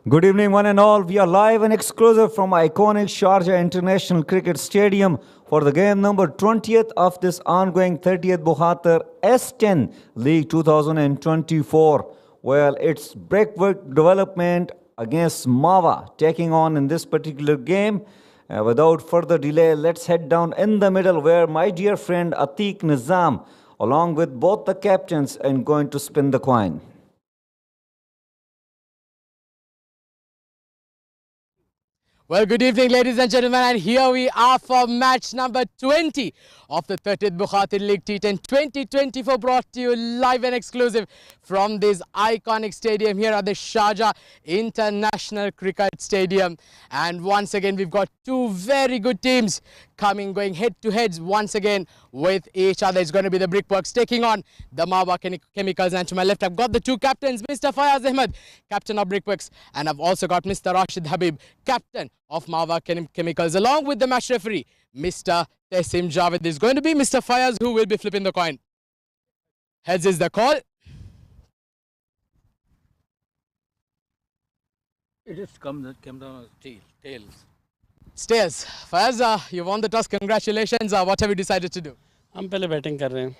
Good evening, one and all. We are live and exclusive from iconic Sharjah International Cricket Stadium for the game number 20th of this ongoing 30th Bukhatir S10 League 2024. Well, it's BRICKWORK development against MAWA taking on in this particular game. Without further delay, let's head down in the middle where my dear friend Atiq Nizam, along with both the captains, are going to spin the coin. Well, good evening, ladies and gentlemen, and here we are for match number 20 of the 30th Bukhatir League T10 2024, brought to you live and exclusive from this iconic stadium here at the Sharjah International Cricket Stadium. And once again, we've got two very good teams going head to heads once again with each other. It's going to be the BRICKWORKs taking on the MAWA Chemicals, and to my left I've got the two captains, Mr. Fayaz Ahmed, captain of BRICKWORKs, and I've also got Mr. Rashid Habib, captain of MAWA Chemicals, along with the match referee, Mr. Tehsim Javed. There's going to be Mr. Fayaz who will be flipping the coin. Heads is the call. It just came down tails. Stairs. Fayaz, you won the toss. Congratulations. What have you decided to do? हम पहले batting कर रहे हैं.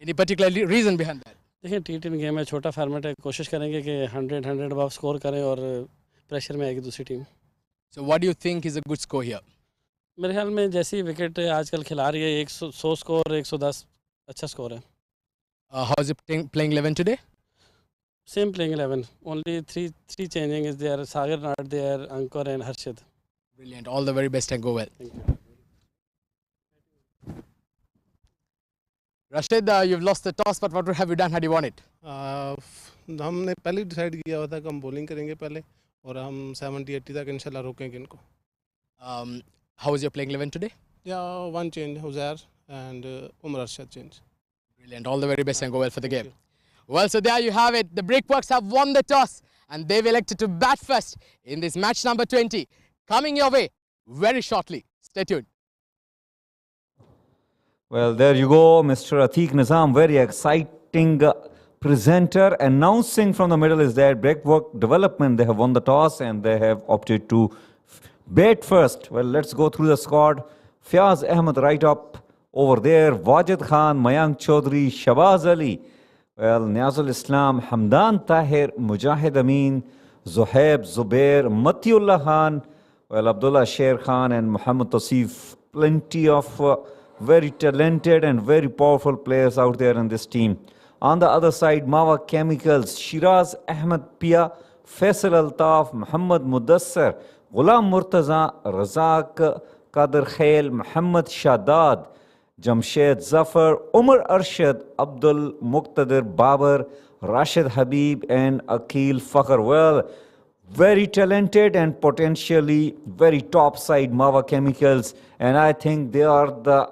Any particular reason behind that? देखिए T10 game है, छोटा format है, कोशिश करेंगे कि 100 अबव स्कोर करें और प्रेशर में आएगी दूसरी team. So what do you think is a good score here? मेरे ख्याल में जैसी विकेट आजकल खिला रही है 100 स्कोर 110 अच्छा स्कोर है. How is it playing 11 today? Same playing 11. Only three changing is there. Sagar not there, Ankur and Harshid. Brilliant. All the very best and go well. Thank you. Rashid, you've lost the toss, but what have you done had you won it? हमने पहले decide किया हुआ था कि हम bowling करेंगे पहले और हम 70-80 तक इंशाल्लाह रोकेंगे इनको. How was your playing 11 today? Yeah, one change, Huzair and Umar Arshad change. Brilliant. All the very best and go well for the game. Well, so there you have it. The BRICKWORKs have won the toss and they've elected to bat first in this match number 20. Coming your way very shortly. Stay tuned. Well, there you go, Mr. Atiq Nizam, very exciting presenter. Announcing from the middle is that BRICKWORK development, they have won the toss and they have opted to bat first. Well, let's go through the squad. Fayaz Ahmed right up over there. Wajid Khan, Mayank Chaudhary, Shabaz Ali. Well, Niazul Islam, Hamdan Tahir, Mujahid Amin, Zuhaib Zubair, Matiullah Khan, well, Abdullah Sher Khan and Muhammad Tasif. Plenty of very talented and very powerful players out there in this team. On the other side, MAWA Chemicals, Shiraz Ahmed Pia, Faisal Altaf, Muhammad Mudassar, Ghulam Murtaza, Razak Qadir Khail, Muhammad Shadad, Jamshed Zafar, Umar Arshad, Abdul Muqtadir Babar, Rashid Habib and Akil Fakhr. Well, very talented and potentially very top side MAWA Chemicals, and I think they are the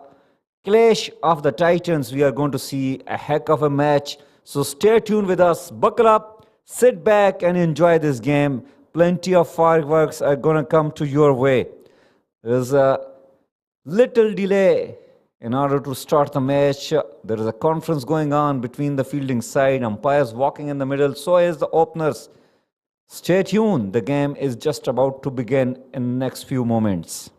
clash of the titans. We are going to see a heck of a match. So stay tuned with us, buckle up, sit back and enjoy this game. Plenty of fireworks are going to come to your way. There's a little delay in order to start the match. There is a conference going on between the fielding side, umpires walking in the middle, so is the openers. Stay tuned, the game is just about to begin in the next few moments.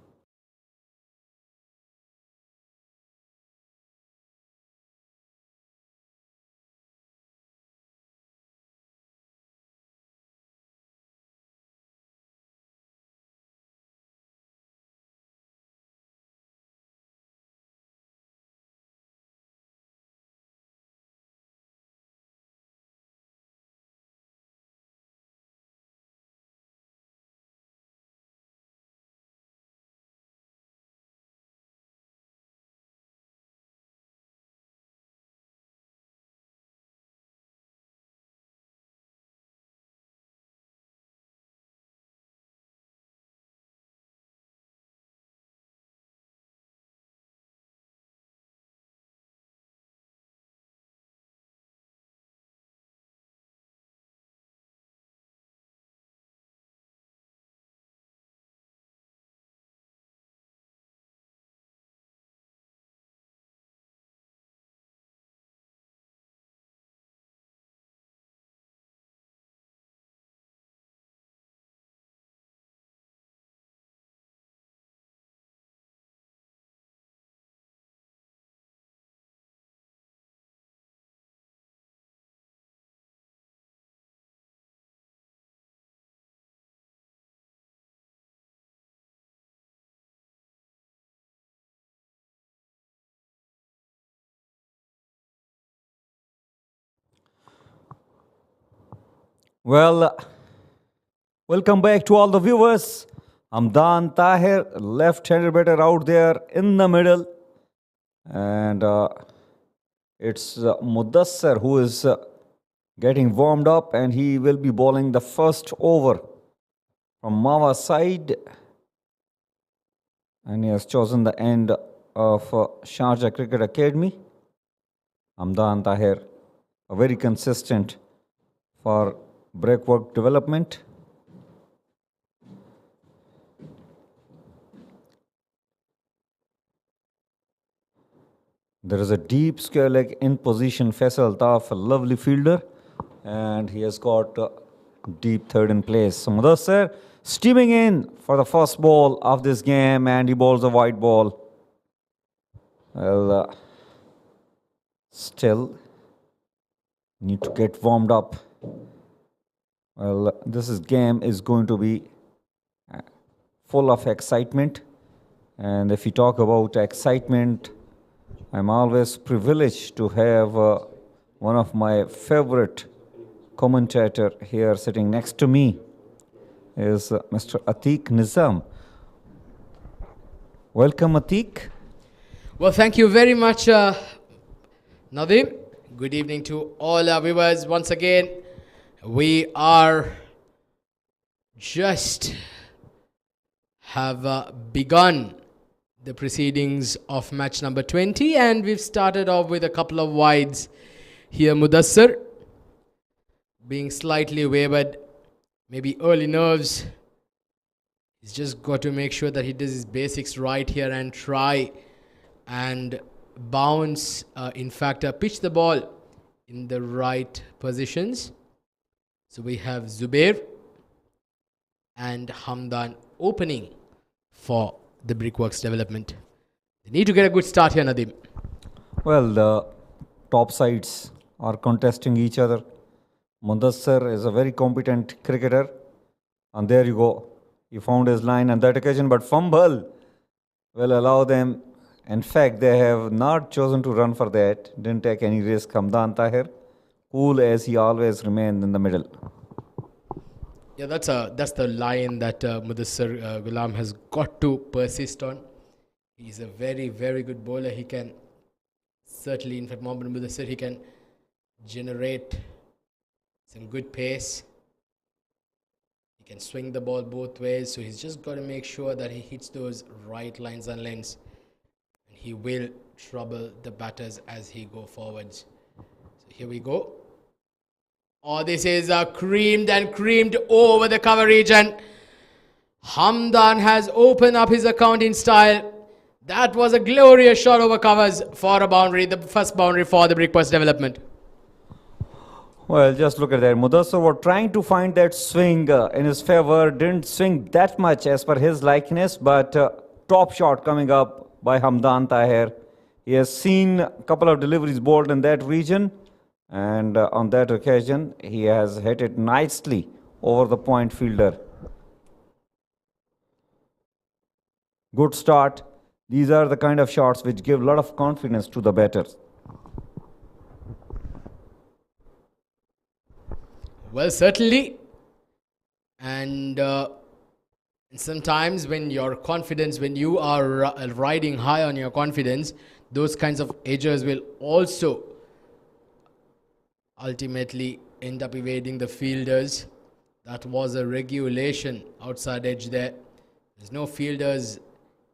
Well, welcome back to all the viewers. Hamdan Tahir, left-handed batter out there in the middle. And it's Mudassar who is getting warmed up, and he will be bowling the first over from MAWA side. And he has chosen the end of Sharjah Cricket Academy. Hamdan Tahir, a very consistent for BRICKWORK development. There is a deep square leg in position. Faisal Altaf, a lovely fielder, and he has got deep third in place. So Mudassar steaming in for the first ball of this game, and he bowls a wide ball. Well, still need to get warmed up. Well, game is going to be full of excitement, and if you talk about excitement, I'm always privileged to have one of my favorite commentator here sitting next to me is Mr. Atiq Nizam. Welcome, Atiq. Well, thank you very much, Nadim. Good evening to all our viewers. Once again, we are just have begun the proceedings of match number 20, and we've started off with a couple of wides here. Mudassar being slightly wavered, maybe early nerves. He's just got to make sure that he does his basics right here and try and bounce, pitch the ball in the right positions. So we have Zubair and Hamdan opening for the BRICKWORK's development. They need to get a good start here, Nadim. Well, the top sides are contesting each other. Mudassar is a very competent cricketer, and there you go. He found his line on that occasion, but fumble will allow them. In fact, they have not chosen to run for that. Didn't take any risk. Hamdan Tahir, cool as he always remained in the middle. Yeah, that's the line that Mudassar Ghulam has got to persist on. He's a very, very good bowler. He can certainly, in fact, Mohammad Mudassar, he can generate some good pace. He can swing the ball both ways. So he's just got to make sure that he hits those right lines and lanes. And he will trouble the batters as he go forwards. So here we go. Oh, this is creamed and creamed over the cover region. Hamdan has opened up his account in style. That was a glorious shot over covers for a boundary, the first boundary for the BRICKWORK's development. Well, just look at that. Mudassar was trying to find that swing in his favor. Didn't swing that much as per his likeness, but top shot coming up by Hamdan Tahir. He has seen a couple of deliveries bowled in that region, and on that occasion, he has hit it nicely over the point fielder. Good start. These are the kind of shots which give a lot of confidence to the batters. Well, certainly. And sometimes when your confidence, when you are riding high on your confidence, those kinds of edges will also ultimately end up evading the fielders. That was a regulation outside edge there. There's no fielders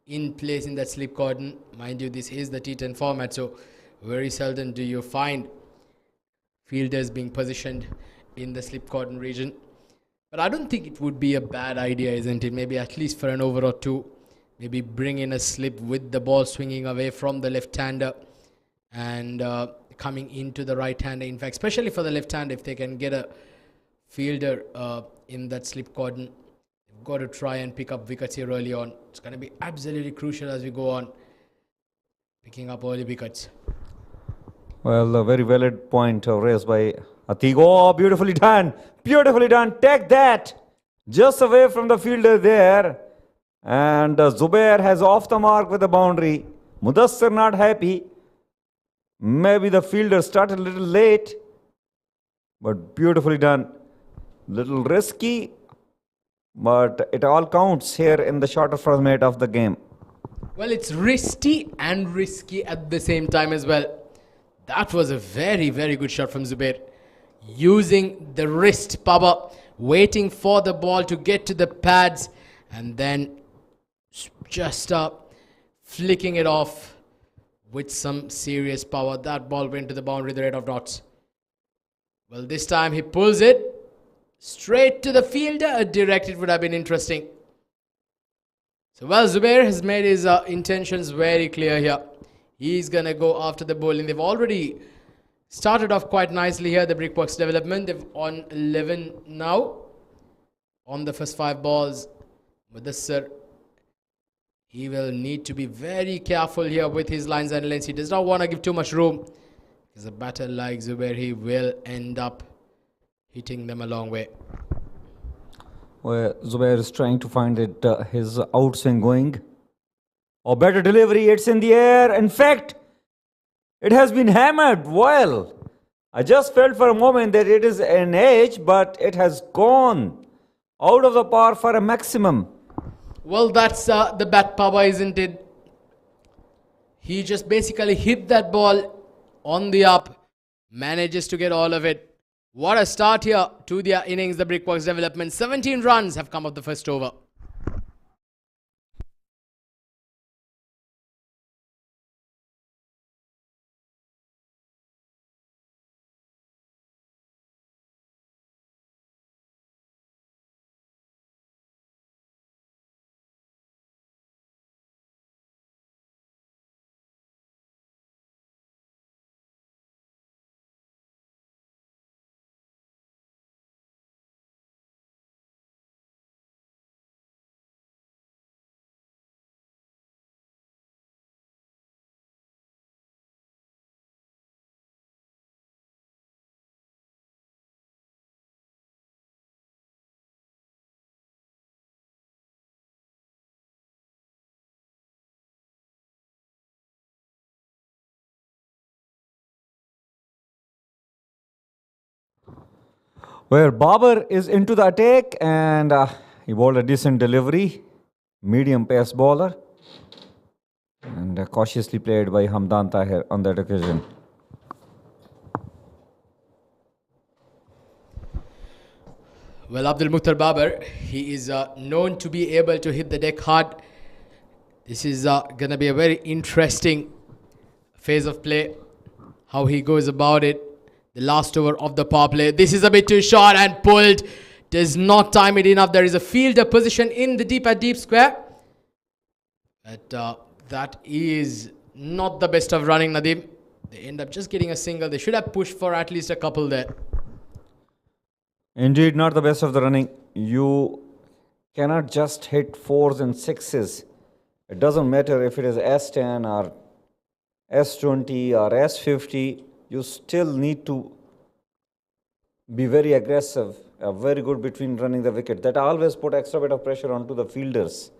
in place in that slip cordon. Mind you, this is the T10 format, so very seldom do you find fielders being positioned in the slip cordon region. But I don't think it would be a bad idea, isn't it? Maybe at least for an over or two, maybe bring in a slip with the ball swinging away from the left-hander and coming into the right-hander. In fact, especially for the left-hander, if they can get a fielder in that slip cordon, they've got to try and pick up wickets here early on. It's going to be absolutely crucial as we go on, picking up early wickets. Well, a very valid point raised by Atiq. Oh, beautifully done. Beautifully done. Take that. Just away from the fielder there. And Zubair has off the mark with the boundary. Mudassar not happy. Maybe the fielder started a little late. But beautifully done. Little risky, but it all counts here in the shorter format of the game. Well, it's risky and risky at the same time as well. That was a very, very good shot from Zubair. Using the wrist power, waiting for the ball to get to the pads, and then just flicking it off with some serious power. That ball went to the boundary, the red of dots. Well, this time he pulls it straight to the fielder. A direct, it would have been interesting. So, well, Zubair has made his intentions very clear here. He's going to go after the bowling. They've already started off quite nicely here, the BRICKWORK's development. They've on 11 now on the first 5 balls. Mudassir, he will need to be very careful here with his lines and lengths. He does not want to give too much room, because a batter like Zubair, he will end up hitting them a long way. Where Zubair is trying to find it, his outswing going. Or better delivery, it's in the air. In fact, it has been hammered well. I just felt for a moment that it is an edge, but it has gone out of the par for a maximum. Well, that's the bat power, isn't it? He just basically hit that ball on the up, manages to get all of it. What a start here to their innings, the BRICKWORK's development. 17 runs have come of the first over. Where Babar is into the attack, and he bowled a decent delivery. Medium pace bowler. And cautiously played by Hamdan Tahir on that occasion. Well, Abdul Mukhtar Babar, he is known to be able to hit the deck hard. This is going to be a very interesting phase of play. How he goes about it. The last over of the power play. This is a bit too short and pulled. Does not time it enough. There is a fielder position in the deep square. But that is not the best of running, Nadeem. They end up just getting a single. They should have pushed for at least a couple there. Indeed, not the best of the running. You cannot just hit 4s and 6s. It doesn't matter if it is S10 or S20 or S50. You still need to be very aggressive, very good between running the wicket. That always put extra bit of pressure onto the fielders.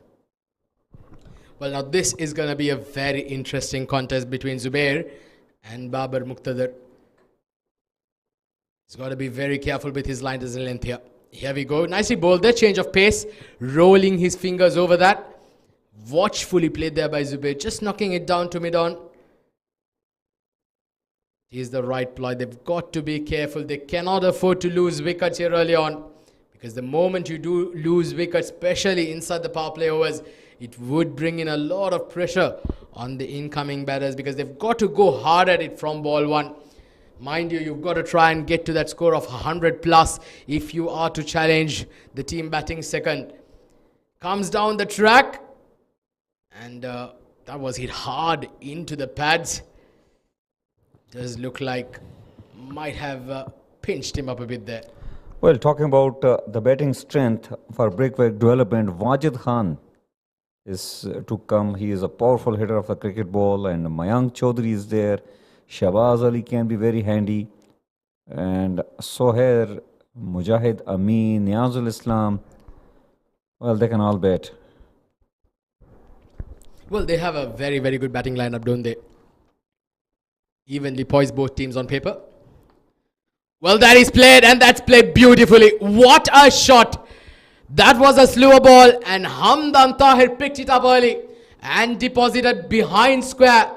Well, now this is going to be a very interesting contest between Zubair and Babar Muqtadir. He's got to be very careful with his lines and length here. Here we go. Nicely bowled there. Change of pace. Rolling his fingers over that. Watchfully played there by Zubair. Just knocking it down to mid-on. Is the right ploy. They've got to be careful. They cannot afford to lose wickets here early on, because the moment you do lose wickets, especially inside the power play overs, it would bring in a lot of pressure on the incoming batters, because they've got to go hard at it from ball 1. Mind you, you've got to try and get to that score of 100 plus if you are to challenge the team batting second. Comes down the track, and that was hit hard into the pads. Does look like might have pinched him up a bit there. Well, talking about the batting strength for BRICKWORK development, Wajid Khan is to come. He is a powerful hitter of the cricket ball, and Mayank Chaudhary is there. Shahbaz Ali can be very handy. And Sohair, Mujahid Amin, Niazul Islam, well, they can all bat. Well, they have a very, very good batting lineup, don't they? Evenly poised both teams on paper. Well, that is played, and that's played beautifully. What a shot! That was a slower ball, and Hamdan Tahir picked it up early and deposited behind square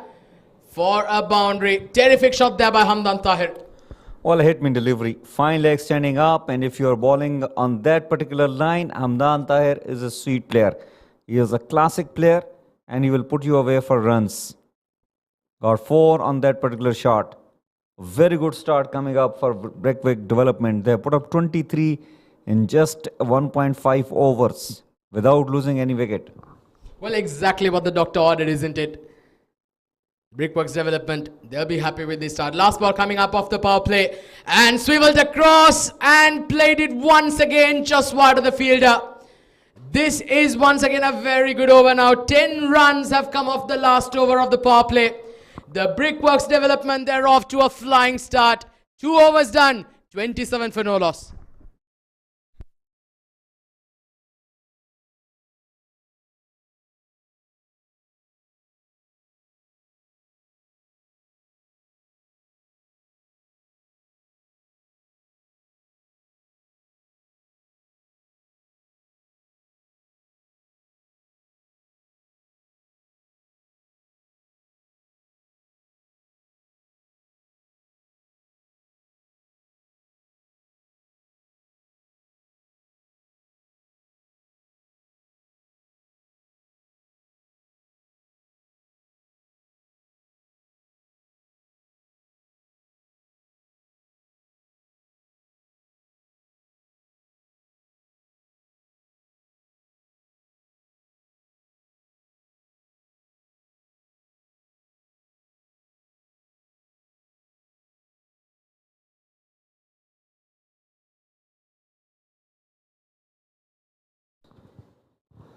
for a boundary. Terrific shot there by Hamdan Tahir. Well, hit me delivery. Fine leg standing up, and if you're bowling on that particular line, Hamdan Tahir is a sweet player. He is a classic player, and he will put you away for runs. Got 4 on that particular shot. Very good start coming up for BRICKWORK development. They put up 23 in just 1.5 overs without losing any wicket. Well, exactly what the doctor ordered, isn't it? BRICKWORK's development, they'll be happy with this start. Last ball coming up off the power play and swiveled across and played it once again just wide of the fielder. This is once again a very good over now. 10 runs have come off the last over of the power play. The BRICKWORK's development, they're off to a flying start. 2 overs done, 27 for no loss.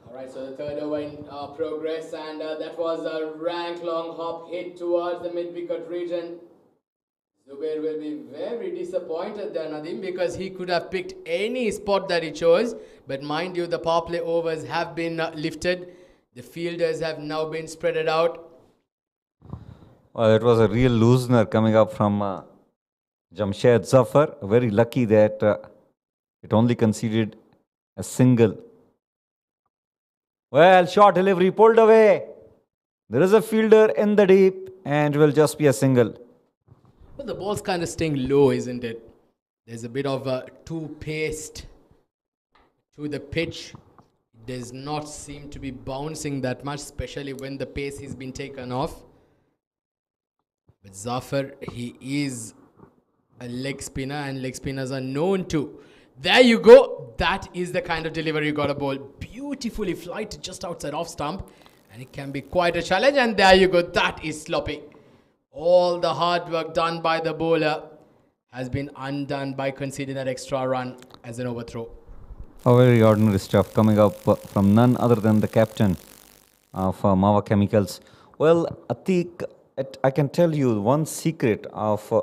Alright, so the third over in progress, and that was a rank long hop hit towards the mid-wicket region. Zubair will be very disappointed there, Nadeem, because he could have picked any spot that he chose. But mind you, the power play overs have been lifted. The fielders have now been spreaded out. Well, it was a real loosener coming up from Jamshed Zafar. Very lucky that it only conceded a single. Well, short delivery pulled away. There is a fielder in the deep, and it will just be a single. But the ball's kind of staying low, isn't it? There's a bit of too paste to the pitch. It does not seem to be bouncing that much, especially when the pace has been taken off. But Zafar, he is a leg spinner, and leg spinners are known to. There you go. That is the kind of delivery you got a ball. Beautifully flighted just outside off stump. And it can be quite a challenge. And there you go. That is sloppy. All the hard work done by the bowler has been undone by conceding that extra run as an overthrow. A very ordinary stuff coming up from none other than the captain of MAWA Chemicals. Well, Atiq, I can tell you one secret of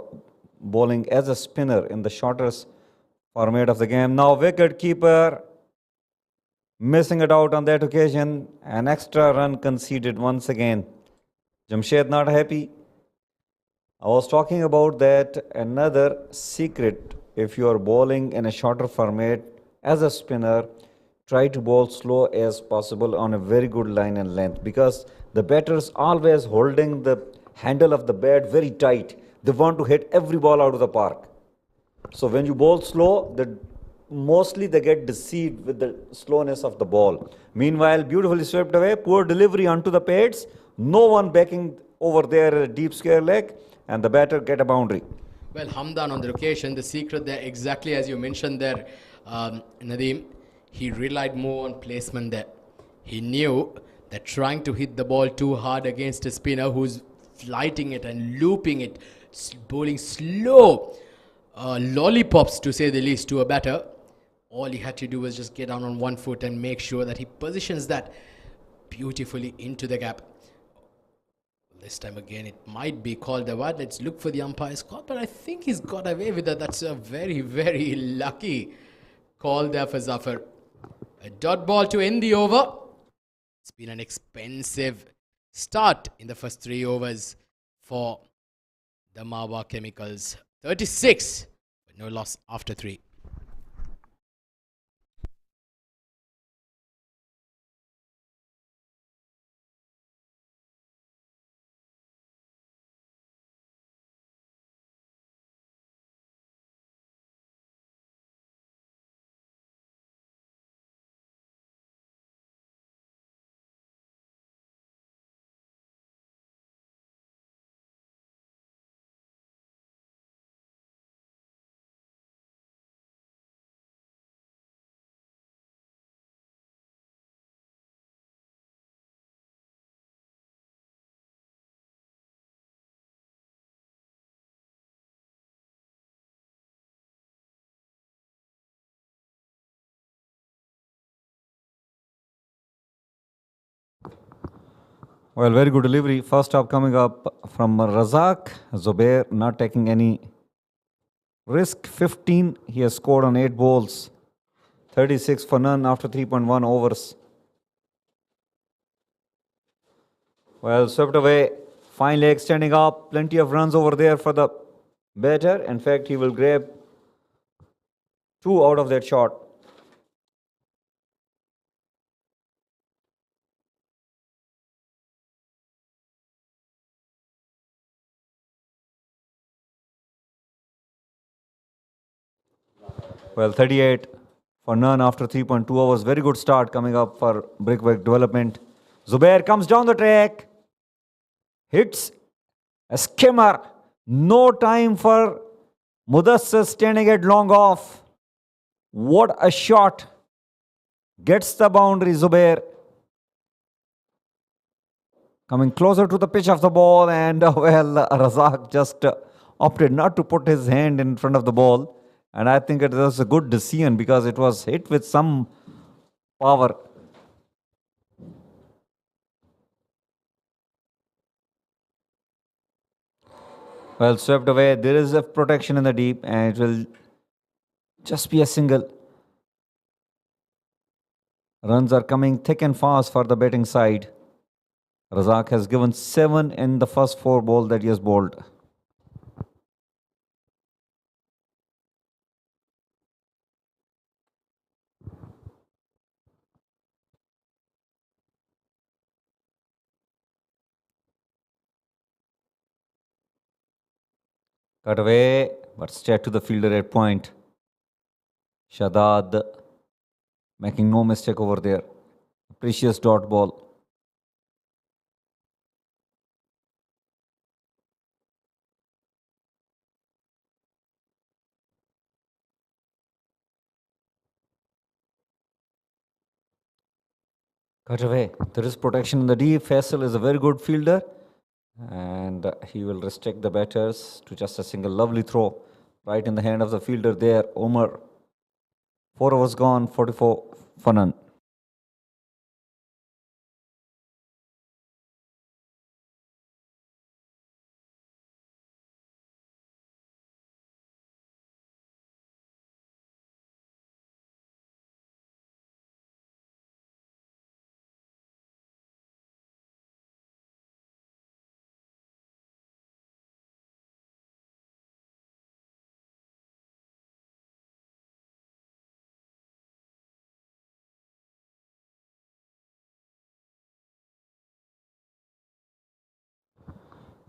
bowling as a spinner in the shortest format of the game. Now wicket keeper missing it out on that occasion. An extra run conceded once again. Jamshed not happy. I was talking about that another secret. If you are bowling in a shorter format as a spinner, try to bowl slow as possible on a very good line and length, because the batters always holding the handle of the bat very tight. They want to hit every ball out of the park. So when you bowl slow, mostly they get deceived with the slowness of the ball. Meanwhile, beautifully swept away, poor delivery onto the pads, no one backing over there, deep square leg, and the batter get a boundary. Well, Hamdan on the occasion, the secret there, exactly as you mentioned there, Nadeem, he relied more on placement there. He knew that trying to hit the ball too hard against a spinner who's flighting it and looping it, bowling slow lollipops, to say the least, to a batter, all he had to do was just get down on one foot and make sure that he positions that beautifully into the gap. This time again, it might be called a wide. Let's look for the umpire's call, but I think he's got away with it. That's a very, very lucky call there for Zafar. A dot ball to end the over. It's been an expensive start in the first 3 overs for the MAWA Chemicals. 36, but No loss after 3. Well, very good delivery. First up coming up from Razak. Zubair not taking any risk. 15. He has scored on 8 balls. 36 for none after 3.1 overs. Well, swept away. Fine leg standing up. Plenty of runs over there for the batter. In fact, he will grab 2 out of that shot. Well, 38 for none after 3.2 overs. Very good start coming up for BRICKWORK development. Zubair comes down the track. Hits a skimmer. No time for Mudassir standing at long off. What a shot. Gets the boundary, Zubair. Coming closer to the pitch of the ball, and well, Razak just opted not to put his hand in front of the ball. And I think it was a good decision because it was hit with some power. Well, swept away. There is a protection in the deep, and it will just be a single. Runs are coming thick and fast for the batting side. Razak has given 7 in the first 4 balls that he has bowled. Cut away, but straight to the fielder at point. Shadad making no mistake over there. Precious dot ball. Cut away. There is protection in the deep. Faisal is a very good fielder. And he will restrict the batters to just a single lovely throw. Right in the hand of the fielder there. Omar. 4 overs gone. 44 for none.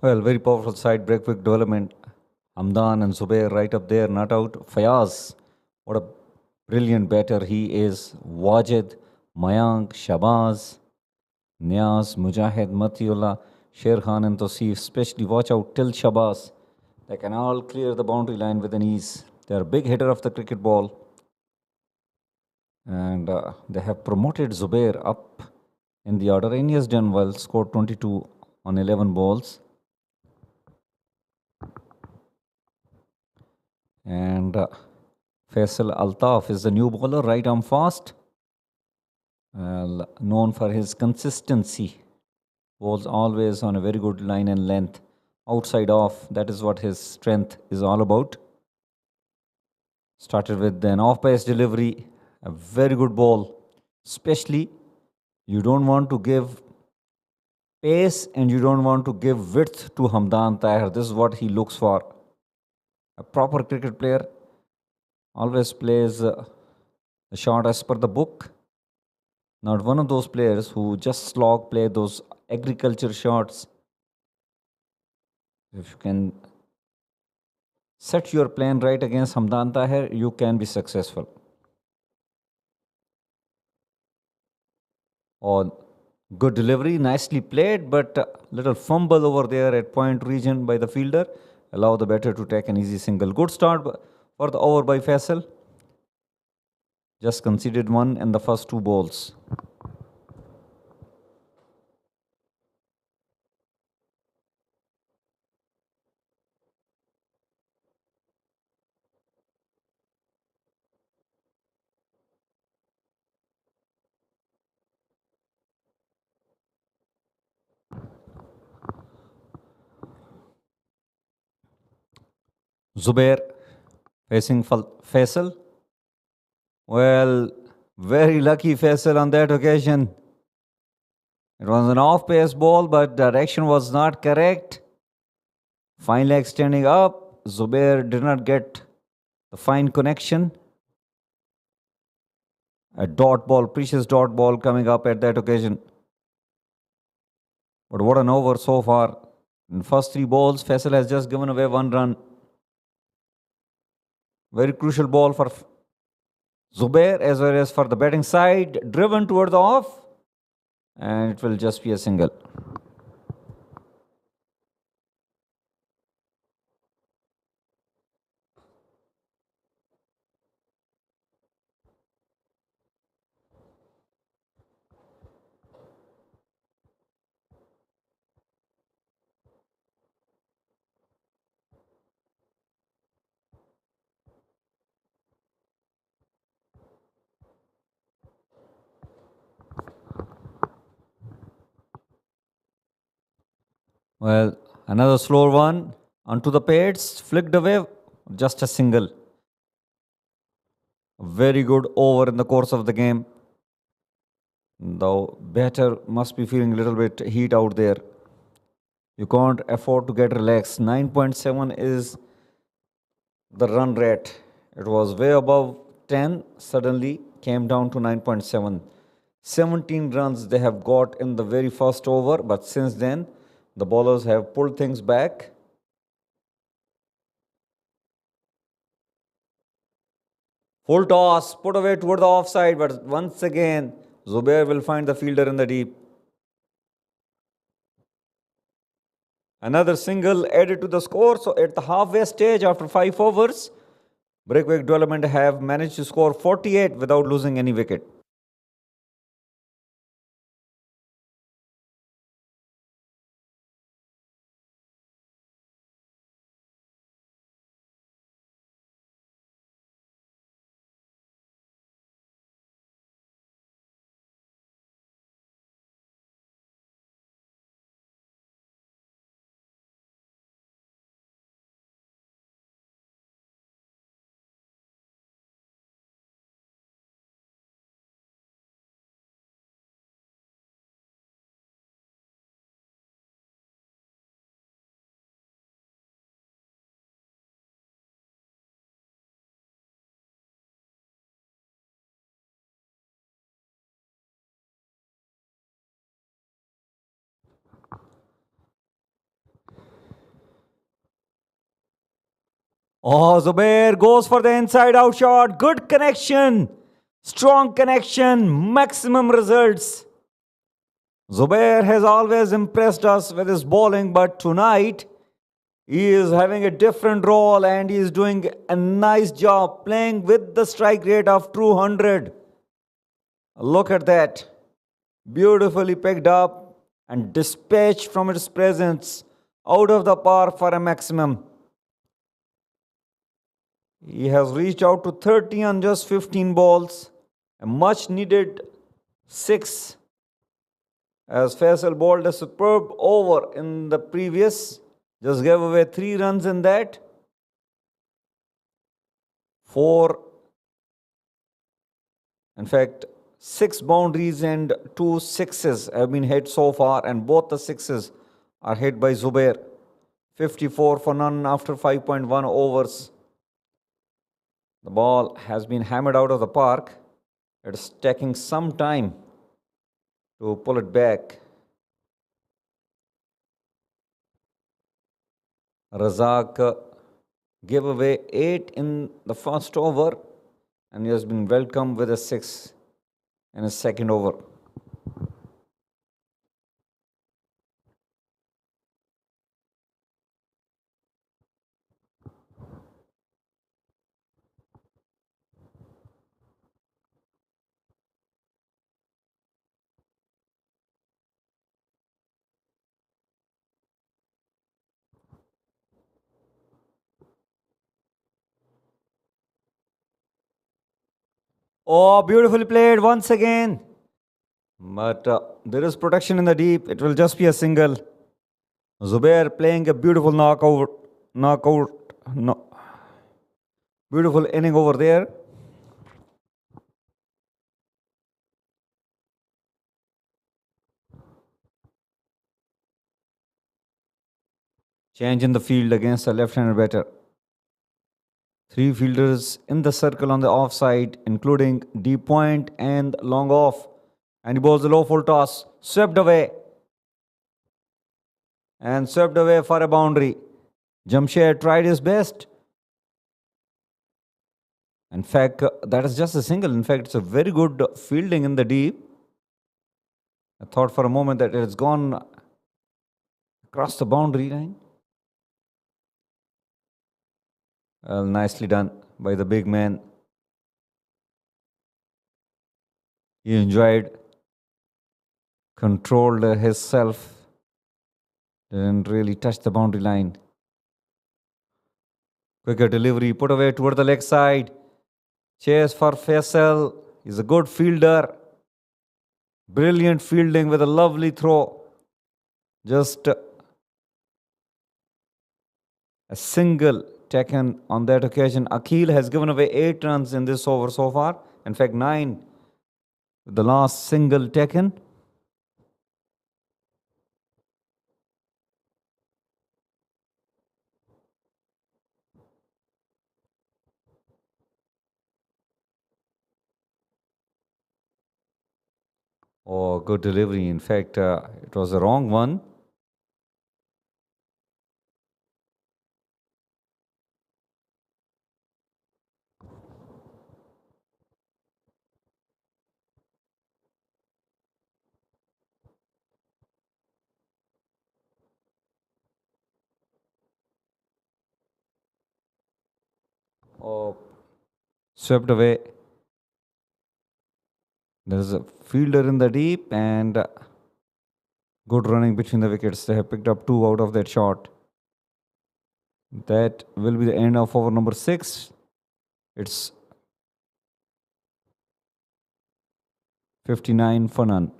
Well, very powerful side, BRICKWORK development. Hamdan and Zubair right up there, not out. Fayaz, what a brilliant batter he is. Wajid, Mayank, Shabaz, Niaz, Mujahid, Matiullah, Sher Khan and Tosif. Especially watch out till Shabaz. They can all clear the boundary line with an ease. They are a big hitter of the cricket ball. And they have promoted Zubair up in the order. And he has done well, scored 22 on 11 balls. And Faisal Altaf is the new bowler, right arm fast. Known for his consistency. Bowls always on a very good line and length. Outside off, that is what his strength is all about. Started with an off-pace delivery. A very good ball. Especially, you don't want to give pace and you don't want to give width to Hamdan Tahir. This is what he looks for. A proper cricket player always plays the shot as per the book. Not one of those players who just slog play those agriculture shots. If you can set your plan right against Hamdan Tahir, you can be successful. Oh, good delivery, nicely played, but a little fumble over there at point region by the fielder. Allow the batter to take an easy single. Good start for the over by Faisal. Just conceded one in the first two balls. Zubair facing Faisal. Well, very lucky Faisal on that occasion. It was an off-pace ball, but direction was not correct. Fine leg standing up. Zubair did not get the fine connection. A dot ball, precious dot ball coming up at that occasion. But what an over so far. In first three balls, Faisal has just given away one run. Very crucial ball for Zubair as well as for the batting side. Driven toward the off. And it will just be a single. Well, another slower one onto the pads, flicked away, just a single. Very good over in the course of the game. The batter must be feeling a little bit heat out there. You can't afford to get relaxed. 9.7 is the run rate. It was way above 10, suddenly came down to 9.7. 17 runs they have got in the very first over, but since then, the bowlers have pulled things back. Full toss, put away toward the offside, but once again, Zubair will find the fielder in the deep. Another single added to the score. So at the halfway stage, after 5 overs, BRICKWORK Development have managed to score 48 without losing any wicket. Oh, Zubair goes for the inside out shot. Good connection. Strong connection. Maximum results. Zubair has always impressed us with his bowling, but tonight he is having a different role and he is doing a nice job playing with the strike rate of 200. Look at that. Beautifully picked up and dispatched from its presence out of the park for a maximum. He has reached out to 30 on just 15 balls. A much needed 6 as Faisal bowled a superb over in the previous. Just gave away 3 runs in that. 4, in fact, 6 boundaries and 2 sixes have been hit so far, and both the sixes are hit by Zubair. 54 for none after 5.1 overs. The ball has been hammered out of the park. It's taking some time to pull it back. Razak gave away 8 in the first over and he has been welcomed with a 6 in his second over. Oh, beautifully played once again. But there is protection in the deep. It will just be a single. Zubair playing a beautiful beautiful inning over there. Change in the field against a left-hander batter. 3 fielders in the circle on the offside, including deep point and long off. And he bowls a low full toss, swept away. And swept away for a boundary. Jamshed tried his best. In fact, that is just a single. In fact, it's a very good fielding in the deep. I thought for a moment that it has gone across the boundary line. Well, nicely done by the big man. He enjoyed, controlled himself, didn't really touch the boundary line. Quicker delivery, put away toward the leg side. Chase for Faisal. He's a good fielder. Brilliant fielding with a lovely throw. Just a single taken on that occasion. Akhil has given away 8 runs in this over so far. In fact, 9 with the last single taken. Oh, good delivery. In fact, it was a wrong one. Oh, swept away. There's a fielder in the deep and good running between the wickets. They have picked up 2 out of that shot. That will be the end of over number 6. It's 59 for none.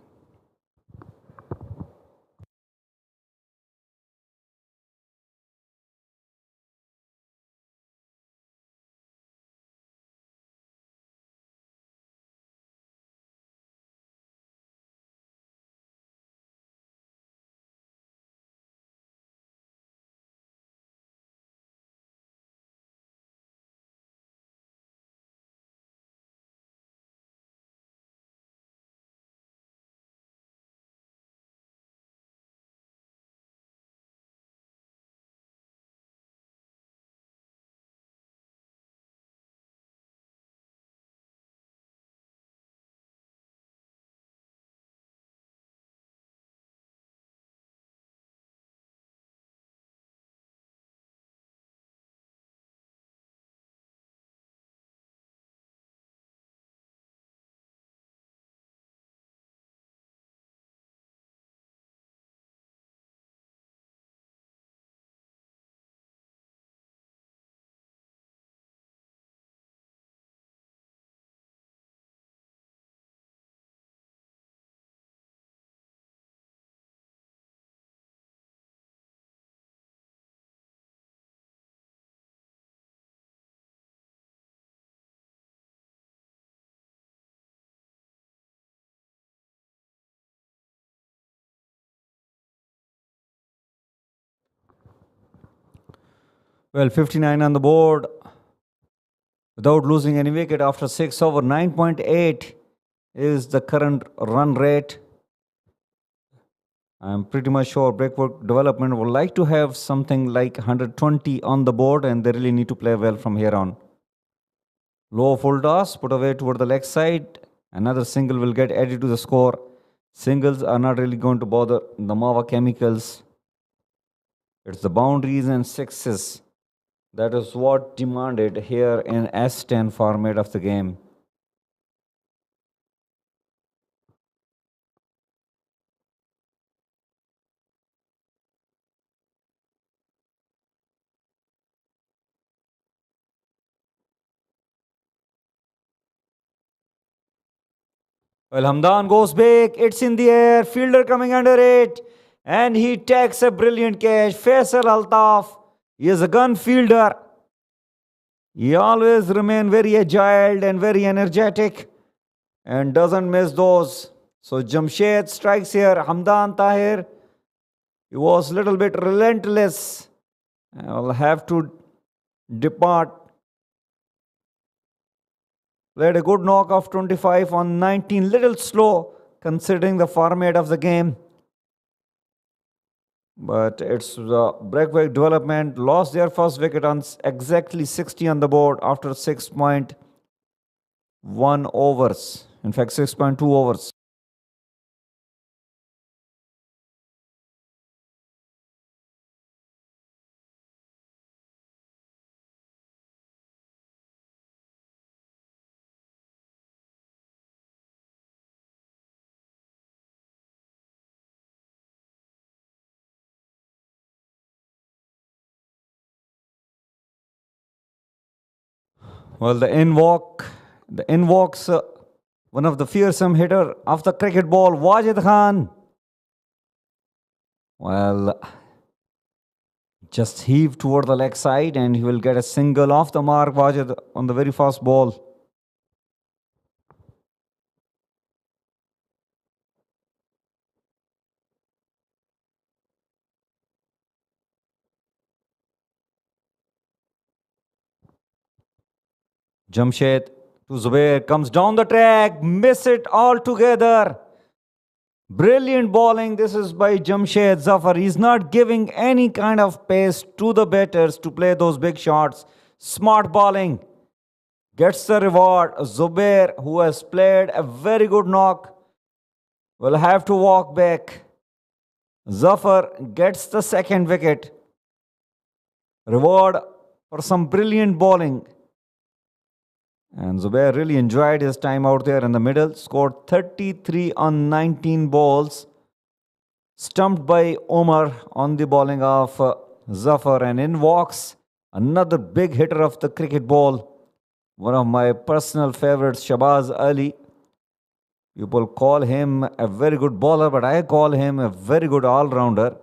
Well, 59 on the board without losing any wicket after 6 over. 9.8 is the current run rate. I'm pretty much sure Brickwork Development would like to have something like 120 on the board, and they really need to play well from here on. Low full toss, put away toward the leg side. Another single will get added to the score. Singles are not really going to bother the MAWA chemicals. It's the boundaries and sixes. That is what demanded here in S10 format of the game. Well, Hamdan goes big. It's in the air. Fielder coming under it. And he takes a brilliant catch. Faisal Altaf. He is a gun fielder. He always remains very agile and very energetic and doesn't miss those. So Jamshed strikes here. Hamdan Tahir. He was a little bit relentless. I'll have to depart. Played a good knock of 25 on 19. Little slow considering the format of the game. But it's the Brickwork Development lost their first wicket on exactly 60 on the board after 6.1 overs. In fact, 6.2 overs. Well, the invokes one of the fearsome hitter of the cricket ball, Wajid Khan. Well, just heave toward the leg side and he will get a single off the mark, Wajid, on the very first ball. Jamshed to Zubair, comes down the track, miss it altogether. Brilliant bowling. This is by Jamshed Zafar. He's not giving any kind of pace to the batters to play those big shots. Smart bowling. Gets the reward. Zubair, who has played a very good knock, will have to walk back. Zafar gets the second wicket. Reward for some brilliant bowling. And Zubair really enjoyed his time out there in the middle. Scored 33 on 19 balls. Stumped by Omar on the bowling of Zafar. And in walks another big hitter of the cricket ball. One of my personal favorites, Shabaz Ali. People call him a very good bowler, but I call him a very good all-rounder.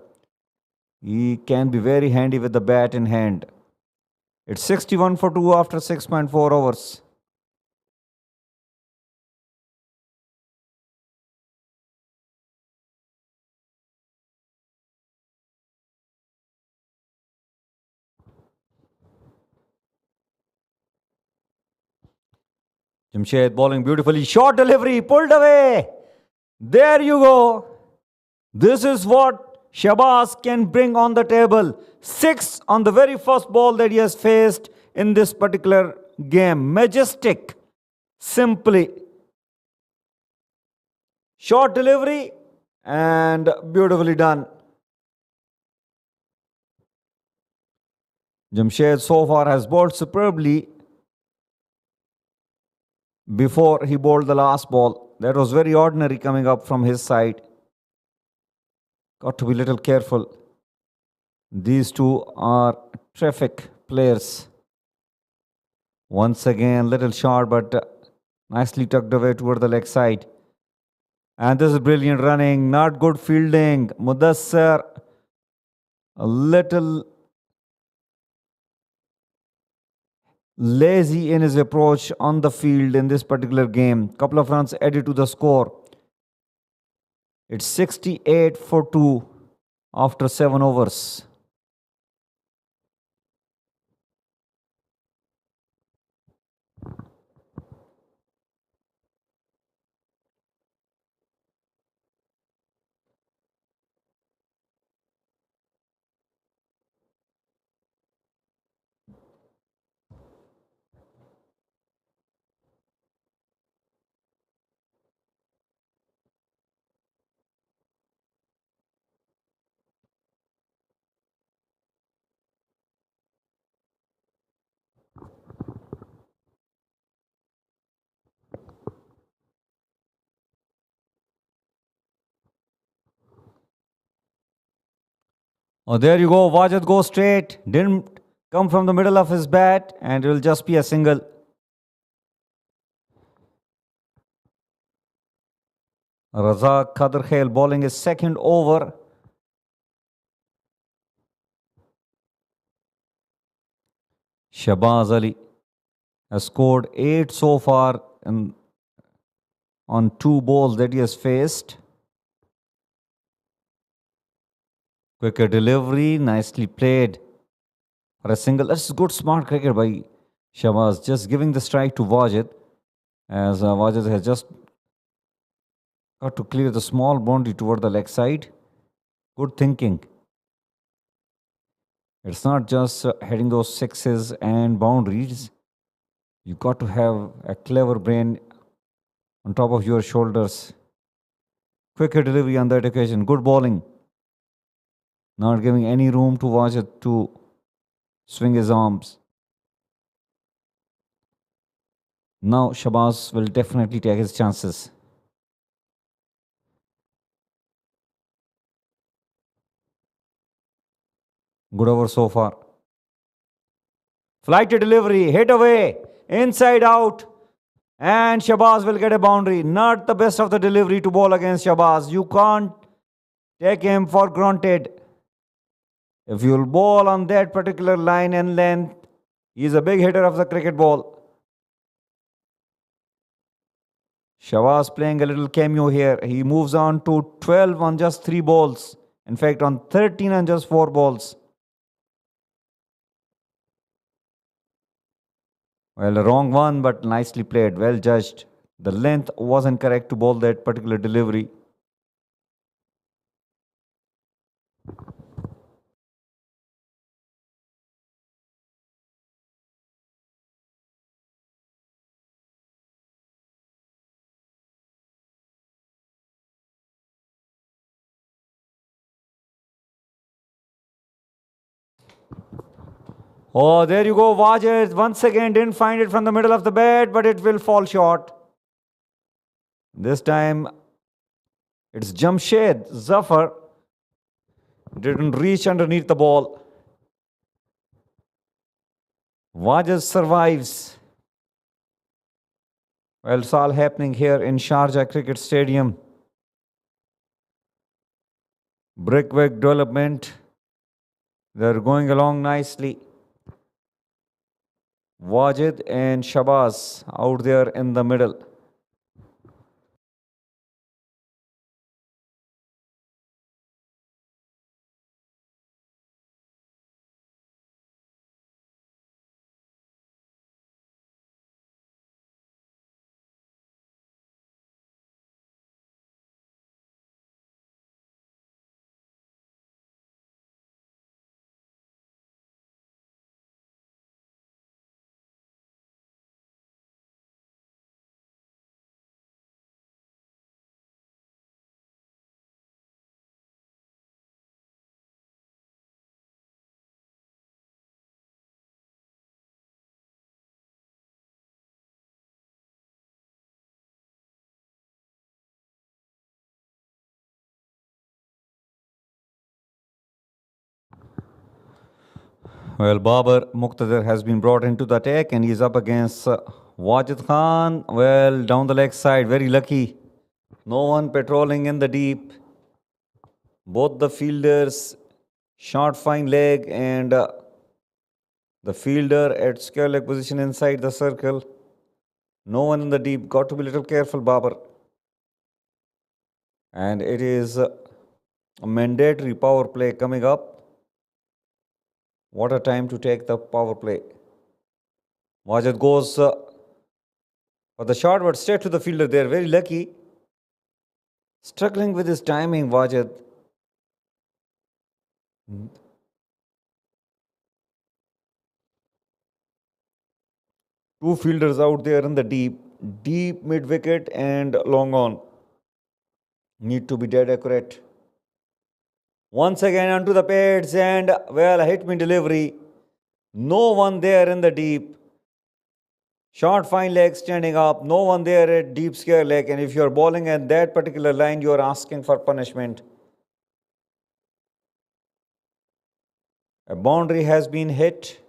He can be very handy with the bat in hand. It's 61 for 2 after 6.4 overs. Jamshed bowling beautifully. Short delivery, pulled away. There you go. This is what Shabazz can bring on the table. 6 on the very first ball that he has faced in this particular game. Majestic. Simply. Short delivery and beautifully done. Jamshed so far has bowled superbly before he bowled the last ball. That was very ordinary coming up from his side. Got to be a little careful. These two are terrific players. Once again, little short, but nicely tucked away toward the leg side. And this is brilliant running, not good fielding. Mudassar, a little lazy in his approach on the field in this particular game. Couple of runs added to the score. It's 68 for 2 after 7 overs. Oh, there you go. Wajid goes straight. Didn't come from the middle of his bat, and it will just be a single. Razak Khader bowling his second over. Shahbaz Ali has scored 8 so far on 2 balls that he has faced. Quicker delivery, nicely played for a single. That's good, smart cricket by Shahbaz. Just giving the strike to Wajid, as Wajid has just got to clear the small boundary toward the leg side. Good thinking. It's not just hitting those sixes and boundaries. You got to have a clever brain on top of your shoulders. Quicker delivery on that occasion. Good bowling. Not giving any room to Wajid to swing his arms. Now Shahbaz will definitely take his chances. Good over so far. Flighted delivery, hit away, inside out. And Shahbaz will get a boundary. Not the best of the delivery to bowl against Shahbaz. You can't take him for granted. If you'll bowl on that particular line and length, he's a big hitter of the cricket ball. Shahbaz playing a little cameo here. He moves on to 12 on just 3 balls. In fact, on 13 on just 4 balls. Well, a wrong one, but nicely played. Well judged. The length wasn't correct to bowl that particular delivery. Oh, there you go. Wajid once again didn't find it from the middle of the bat, but it will fall short. This time it's Jamshed Zafar. Didn't reach underneath the ball. Wajid survives. Well, it's all happening here in Sharjah Cricket Stadium. BRICKWORK development. They're going along nicely. Wajid and Shahbaz out there in the middle. Well, Babar Muqtadir has been brought into the attack and he's up against Wajid Khan. Well, down the leg side, very lucky. No one patrolling in the deep. Both the fielders, short fine leg, and the fielder at square leg position inside the circle. No one in the deep. Got to be a little careful, Babar. And it is a mandatory power play coming up. What a time to take the power play. Wajid goes for the shot, but straight to the fielder there. Very lucky. Struggling with his timing, Wajid. Two fielders out there in the deep mid wicket and long on. Need to be dead accurate. Once again onto the pads and, well, a hit me delivery. No one there in the deep. Short fine leg standing up. No one there at deep square leg. And if you're bowling at that particular line, you're asking for punishment. A boundary has been hit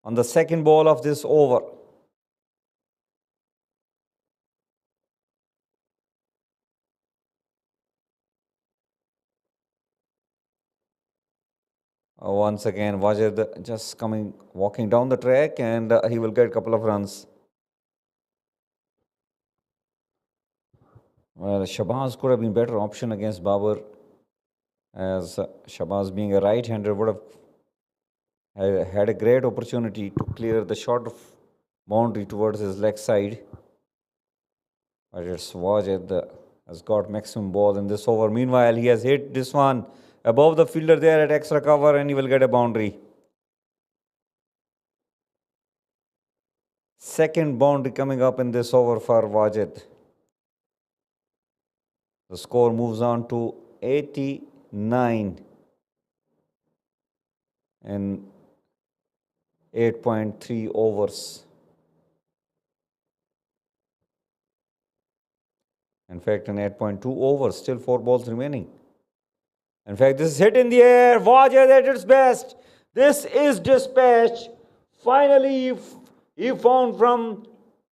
on the second ball of this over. Once again, Wajid just walking down the track, and he will get a couple of runs. Well, Shabazz could have been better option against Babar, as Shabazz being a right-hander would have had a great opportunity to clear the short boundary towards his leg side. But it's Wajid has got maximum ball in this over. Meanwhile, he has hit this one above the fielder there at extra cover, and he will get a boundary. Second boundary coming up in this over for Wajid. The score moves on to 89 in 8.3 overs. In fact, in 8.2 overs, still 4 balls remaining. In fact, this is hit in the air. Wajid at its best. This is dispatch. Finally, he found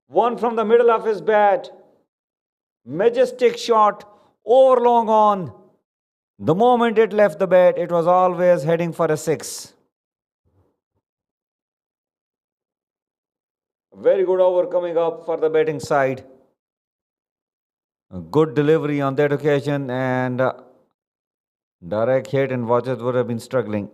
one from the middle of his bat. Majestic shot, over long on. The moment it left the bat, it was always heading for a 6. Very good over coming up for the batting side. A good delivery on that occasion, and direct hit, and Wajid would have been struggling.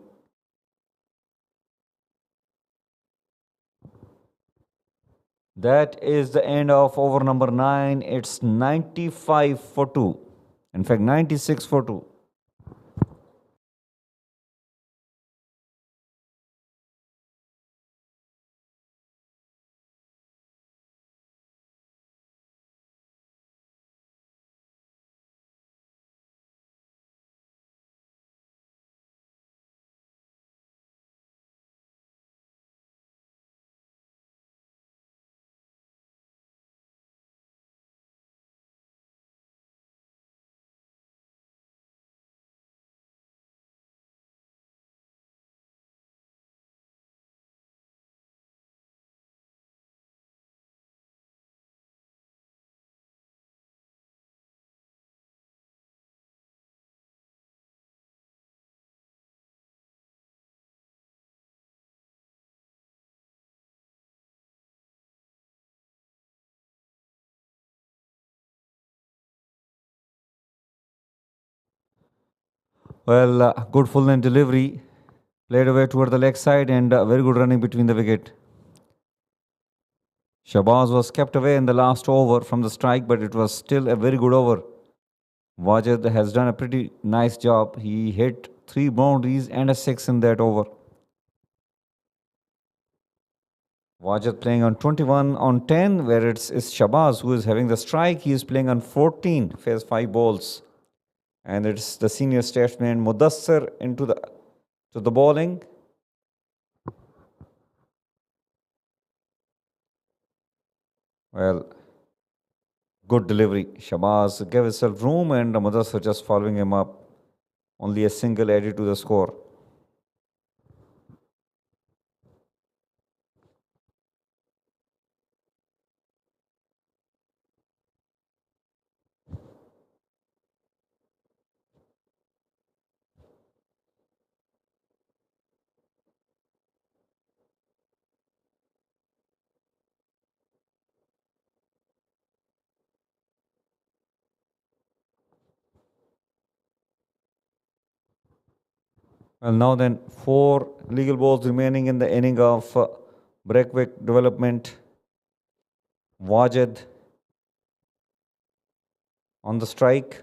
That is the end of over number 9. It's 95 for 2. In fact, 96 for 2. Well, good full length delivery. Played away toward the leg side, and very good running between the wicket. Shabazz was kept away in the last over from the strike, but it was still a very good over. Wajid has done a pretty nice job. He hit 3 boundaries and a 6 in that over. Wajid playing on 21 on 10, where it's Shabazz who is having the strike. He is playing on 14, face 5 balls. And it's the senior statesman Mudassir to the bowling. Well, good delivery. Shabazz gave himself room, and Mudassir just following him up. Only a single added to the score. Well, now then, 4 legal balls remaining in the inning of BRICKWORK development. Wajid on the strike.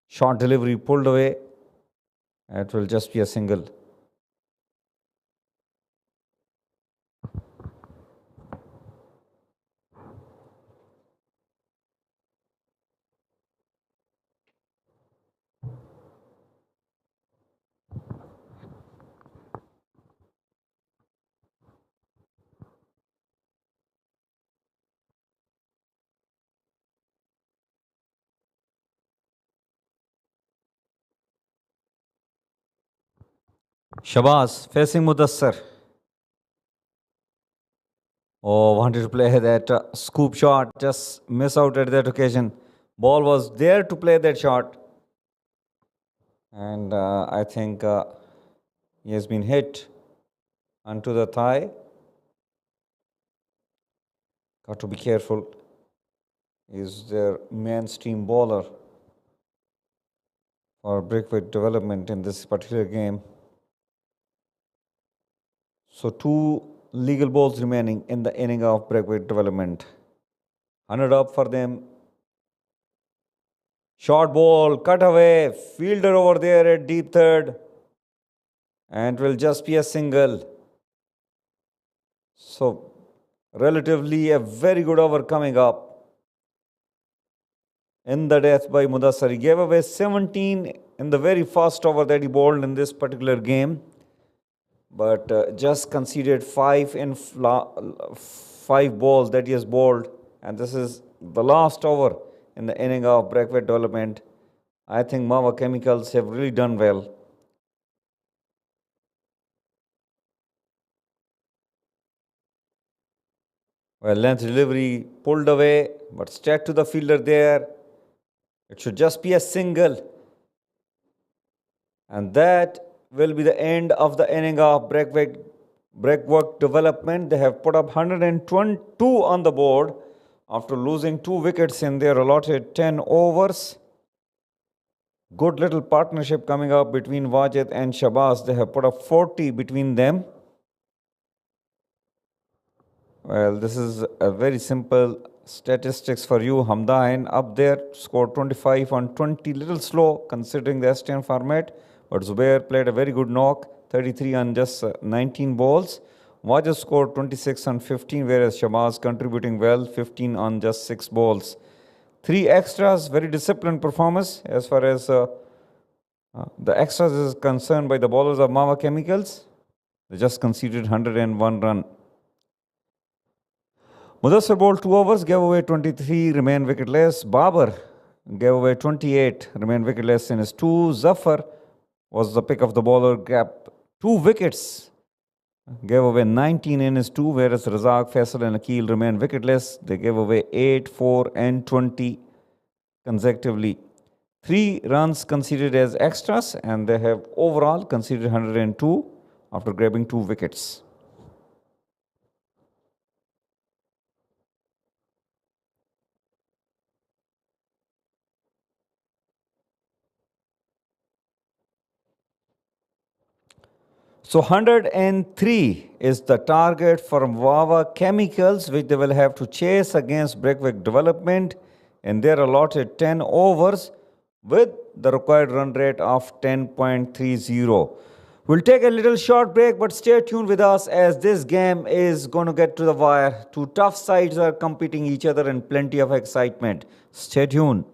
Short delivery pulled away. It will just be a single. Shabazz facing Mudassar. Oh, wanted to play that scoop shot, just miss out at that occasion. Ball was there to play that shot. And I think he has been hit onto the thigh. Got to be careful. Is their mainstream bowler for BRICKWORK development in this particular game. So 2 legal balls remaining in the inning of BRICKWORK development. 100 up for them. Short ball, cut away, fielder over there at deep third. And it will just be a single. So relatively a very good over coming up. In the death by Mudassar. He gave away 17 in the very first over that he bowled in this particular game. But just conceded 5 in 5 balls that he has bowled. And this is the last over in the inning of BRICKWORK development. I think MAWA Chemicals have really done well. Well, length delivery pulled away, but straight to the fielder there. It should just be a single. And that will be the end of the inning of BRICKWORK development. They have put up 122 on the board after losing 2 wickets in their allotted 10 overs. Good little partnership coming up between Wajid and Shabazz. They have put up 40 between them. Well, this is a very simple statistics for you. Hamdain up there scored 25 on 20, little slow considering the S10 format. But Zubair played a very good knock, 33 on just 19 balls. Wajid scored 26 on 15, whereas Shabazz contributing well, 15 on just 6 balls. 3 extras, very disciplined performance as far as the extras is concerned by the bowlers of MAWA Chemicals. They just conceded 101 run. Mudassar bowled 2 overs, gave away 23, remained wicketless. Babar gave away 28, remained wicketless in his 2. Zafar was the pick of the bowler, grabbed 2 wickets, gave away 19 in his 2, whereas Razak, Faisal and Akil remained wicketless. They gave away 8, 4 and 20 consecutively. 3 runs conceded as extras, and they have overall conceded 102 after grabbing 2 wickets. So 103 is the target for MAWA Chemicals, which they will have to chase against BRICKWORK development in their allotted 10 overs with the required run rate of 10.30. We'll take a little short break, but stay tuned with us as this game is going to get to the wire. 2 tough sides are competing each other and plenty of excitement. Stay tuned.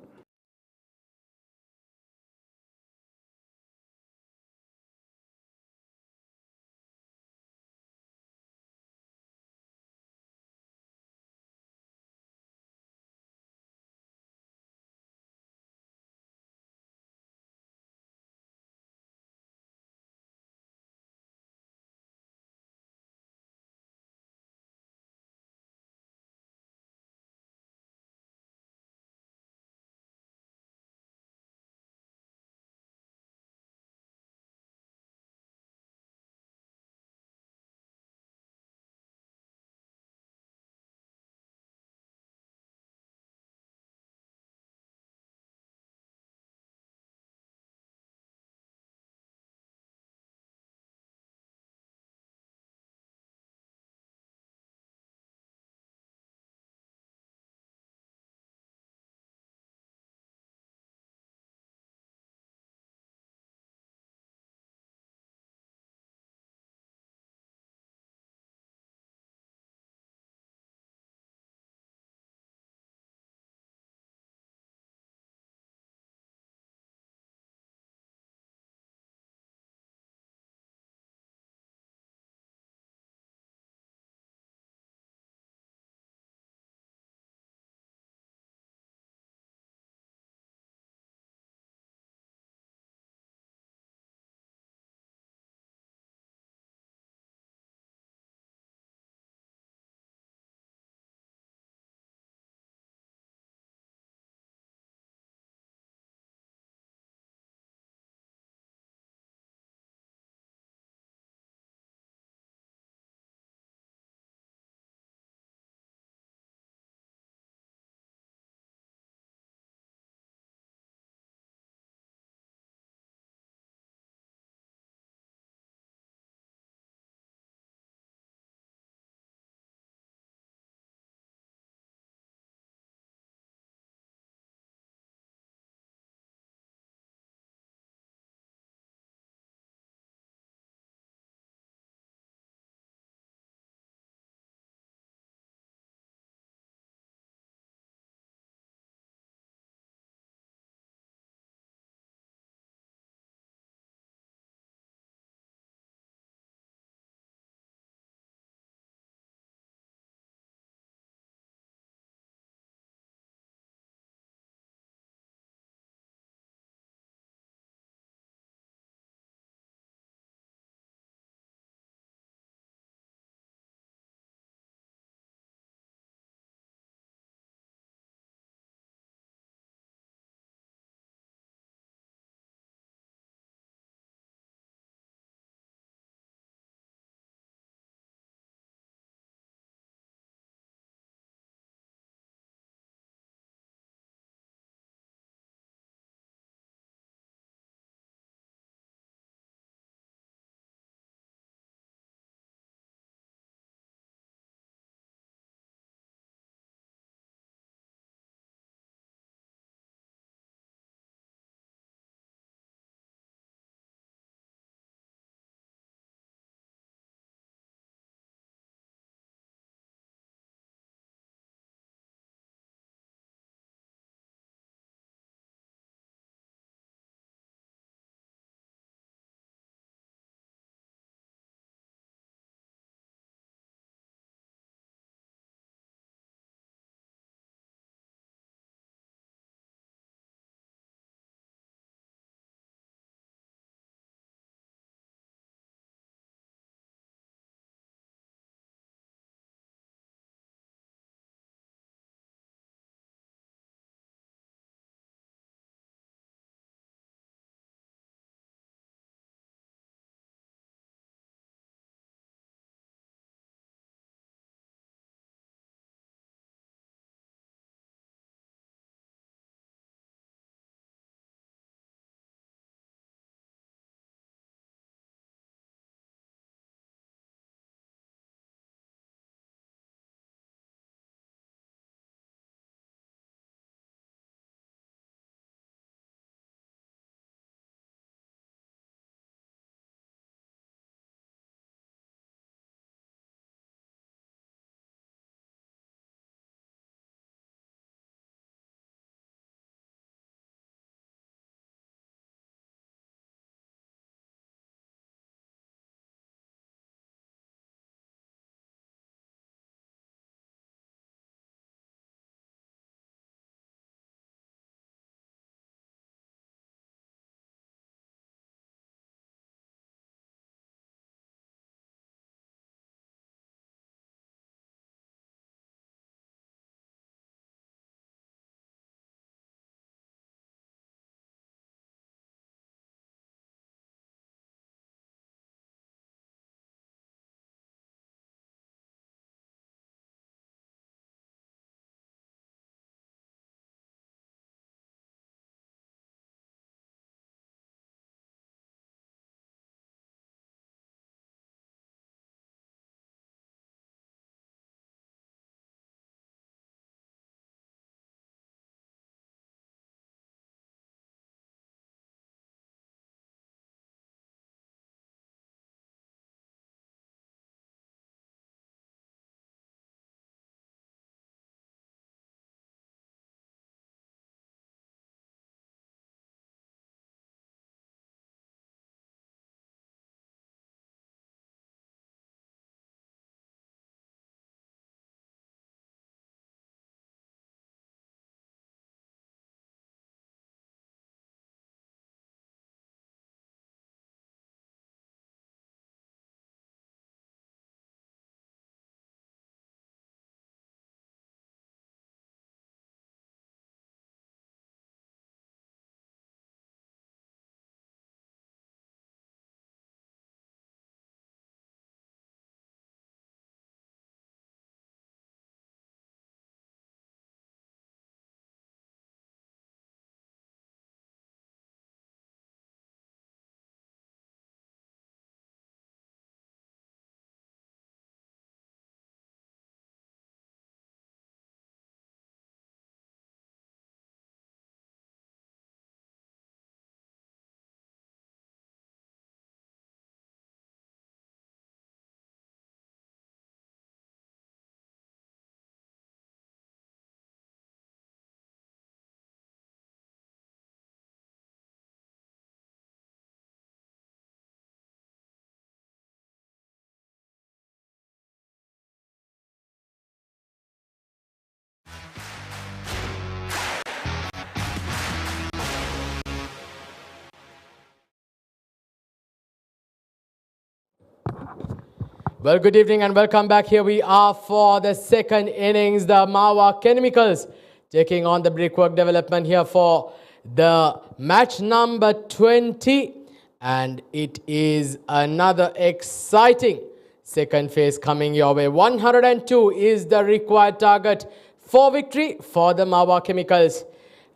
Well, good evening and welcome back. Here we are for the second innings. The MAWA Chemicals taking on the Brickwork Development here for the match number 20. And it is another exciting second phase coming your way. 102 is the required target for victory for the MAWA Chemicals.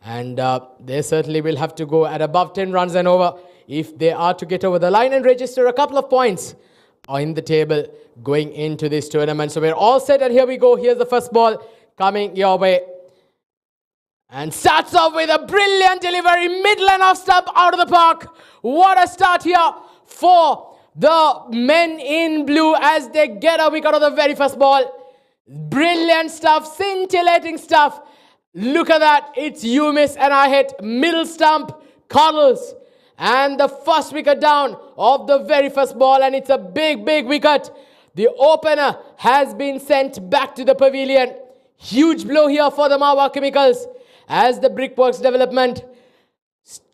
And they certainly will have to go at above 10 runs and over if they are to get over the line and register a couple of points in the table going into this tournament. So we're all set and here we go. Here's the first ball coming your way. And starts off with a brilliant delivery, middle and off stump out of the park. What a start here for the men in blue as they get a wicket on the very first ball. Brilliant stuff, scintillating stuff. Look at that, it's you miss and I hit, middle stump, Cuddles. And the first wicket down of the very first ball, and it's a big, big wicket. The opener has been sent back to the pavilion. Huge blow here for the MAWA Chemicals as the Brickworks Development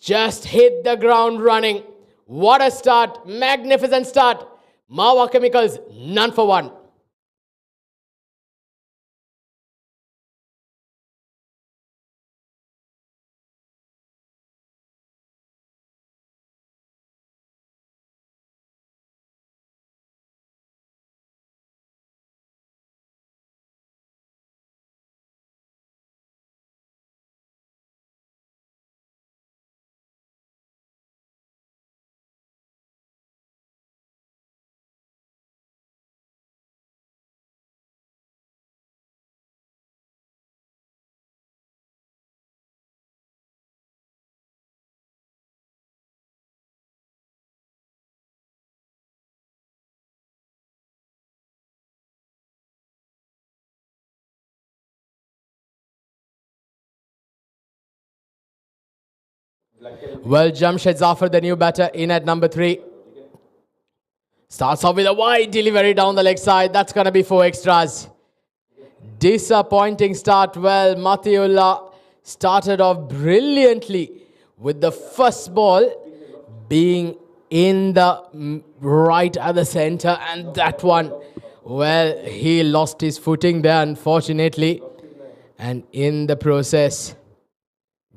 just hit the ground running. What a start, magnificent start. MAWA Chemicals, none for one. Well, Jamshed Zafar, the new batter, in at number 3. Starts off with a wide delivery down the leg side. That's going to be 4 extras. Disappointing start. Well, Matiullah started off brilliantly with the first ball being in the right at the center. And that one, well, he lost his footing there, unfortunately. And in the process,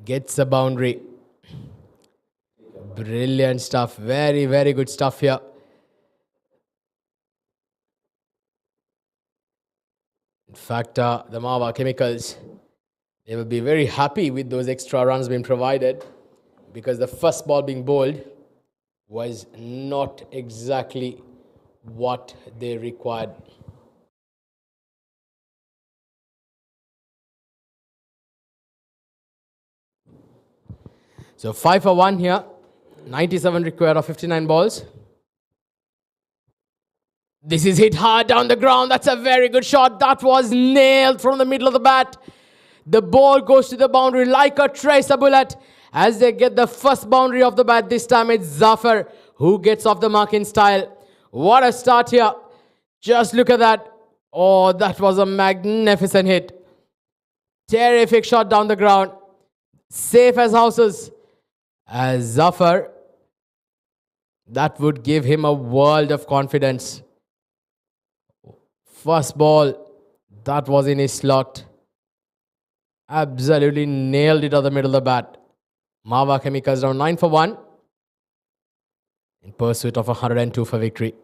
gets a boundary. Brilliant stuff. Very, very good stuff here. In fact, the MAWA Chemicals, they will be very happy with those extra runs being provided because the first ball being bowled was not exactly what they required. So 5 for 1 here. 97 required of 59 balls. This is hit hard down the ground. That's a very good shot. That was nailed from the middle of the bat. The ball goes to the boundary like a tracer bullet as they get the first boundary of the bat. This time it's Zafar who gets off the mark in style. What a start here. Just look at that. Oh, that was a magnificent hit. Terrific shot down the ground. Safe as houses. As Zafar, that would give him a world of confidence. First ball, that was in his slot. Absolutely nailed it on the middle of the bat. MAWA Chemicals down 9 for 1. In pursuit of 102 for victory.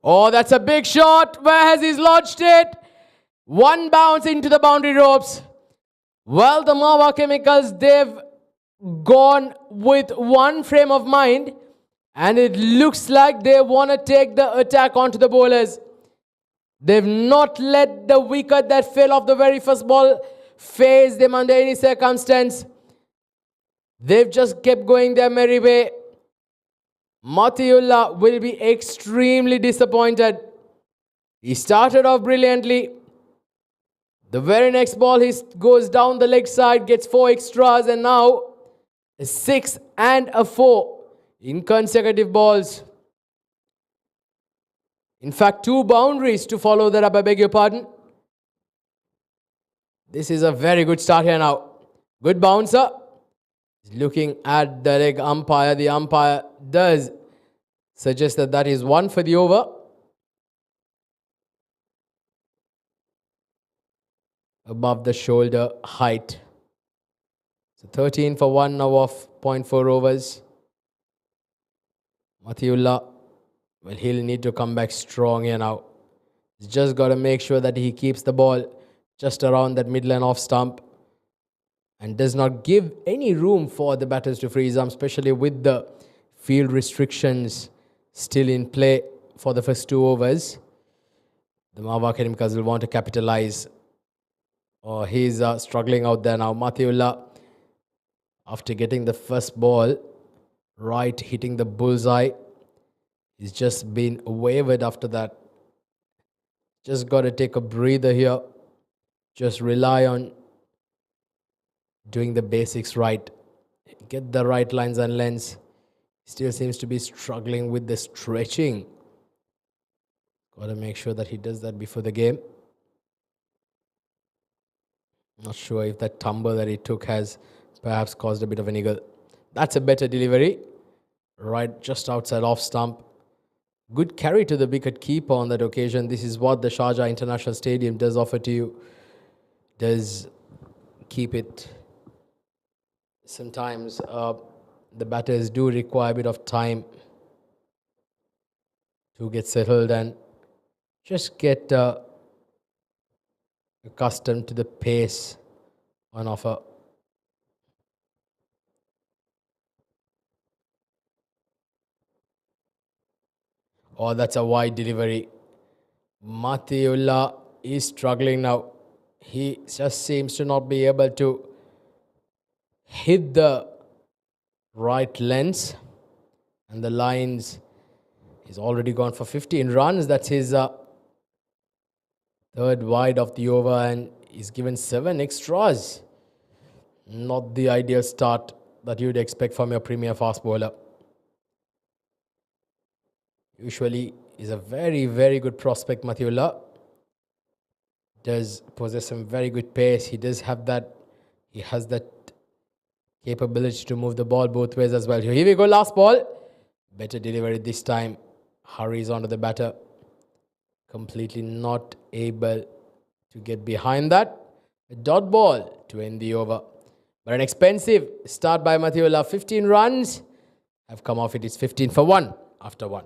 Oh, that's a big shot. Where has he lodged it? One bounce into the boundary ropes. Well, the MAWA Chemicals, they've gone with one frame of mind and it looks like they want to take the attack onto the bowlers. They've not let the wicket that fell off the very first ball phase them under any circumstance. They've just kept going their merry way. Matiullah will be extremely disappointed. He started off brilliantly. The very next ball he goes down the leg side, gets 4 extras and now a 6 and a 4 in consecutive balls. In fact, 2 boundaries to follow that up, I beg your pardon. This is a very good start here now. Good bouncer. Looking at the leg umpire. The umpire does suggests that that is one for the over. Above the shoulder height. So 13 for 1 now of 0.4 overs. Matiullah, well, he'll need to come back strong here now. He's just got to make sure that he keeps the ball just around that mid-line off stump and does not give any room for the batters to freeze arm, especially with the field restrictions still in play for the first 2 overs. The MAWA Academicals will want to capitalize. Oh, he's struggling out there now. Matiullah, after getting the first ball, right, hitting the bullseye, he's just been wavered after that. Just got to take a breather here. Just rely on doing the basics right. Get the right lines and lengths. Still seems to be struggling with the stretching. Got to make sure that he does that before the game. Not sure if that tumble that he took has perhaps caused a bit of an eagle. That's a better delivery. Right, just outside off stump. Good carry to the wicket keeper on that occasion. This is what the Sharjah International Stadium does offer to you. Does keep it. Sometimes the batters do require a bit of time to get settled and just get accustomed to the pace on offer. Oh, that's a wide delivery. Matiullah is struggling now. He just seems to not be able to hit the right lens. And the lines, he's already gone for 15 runs. That's his third wide of the over, and he's given 7 extras. Not the ideal start that you'd expect from your premier fast bowler. Usually is a very, very good prospect, Matiullah. Does possess some very good pace. He does have that, he has that capability to move the ball both ways as well. Here we go, last ball. Better delivery this time. Hurries onto the batter. Completely not able to get behind that. A dot ball to end the over. But an expensive start by Matiullah. 15 runs have come off it. It's 15 for 1 after 1.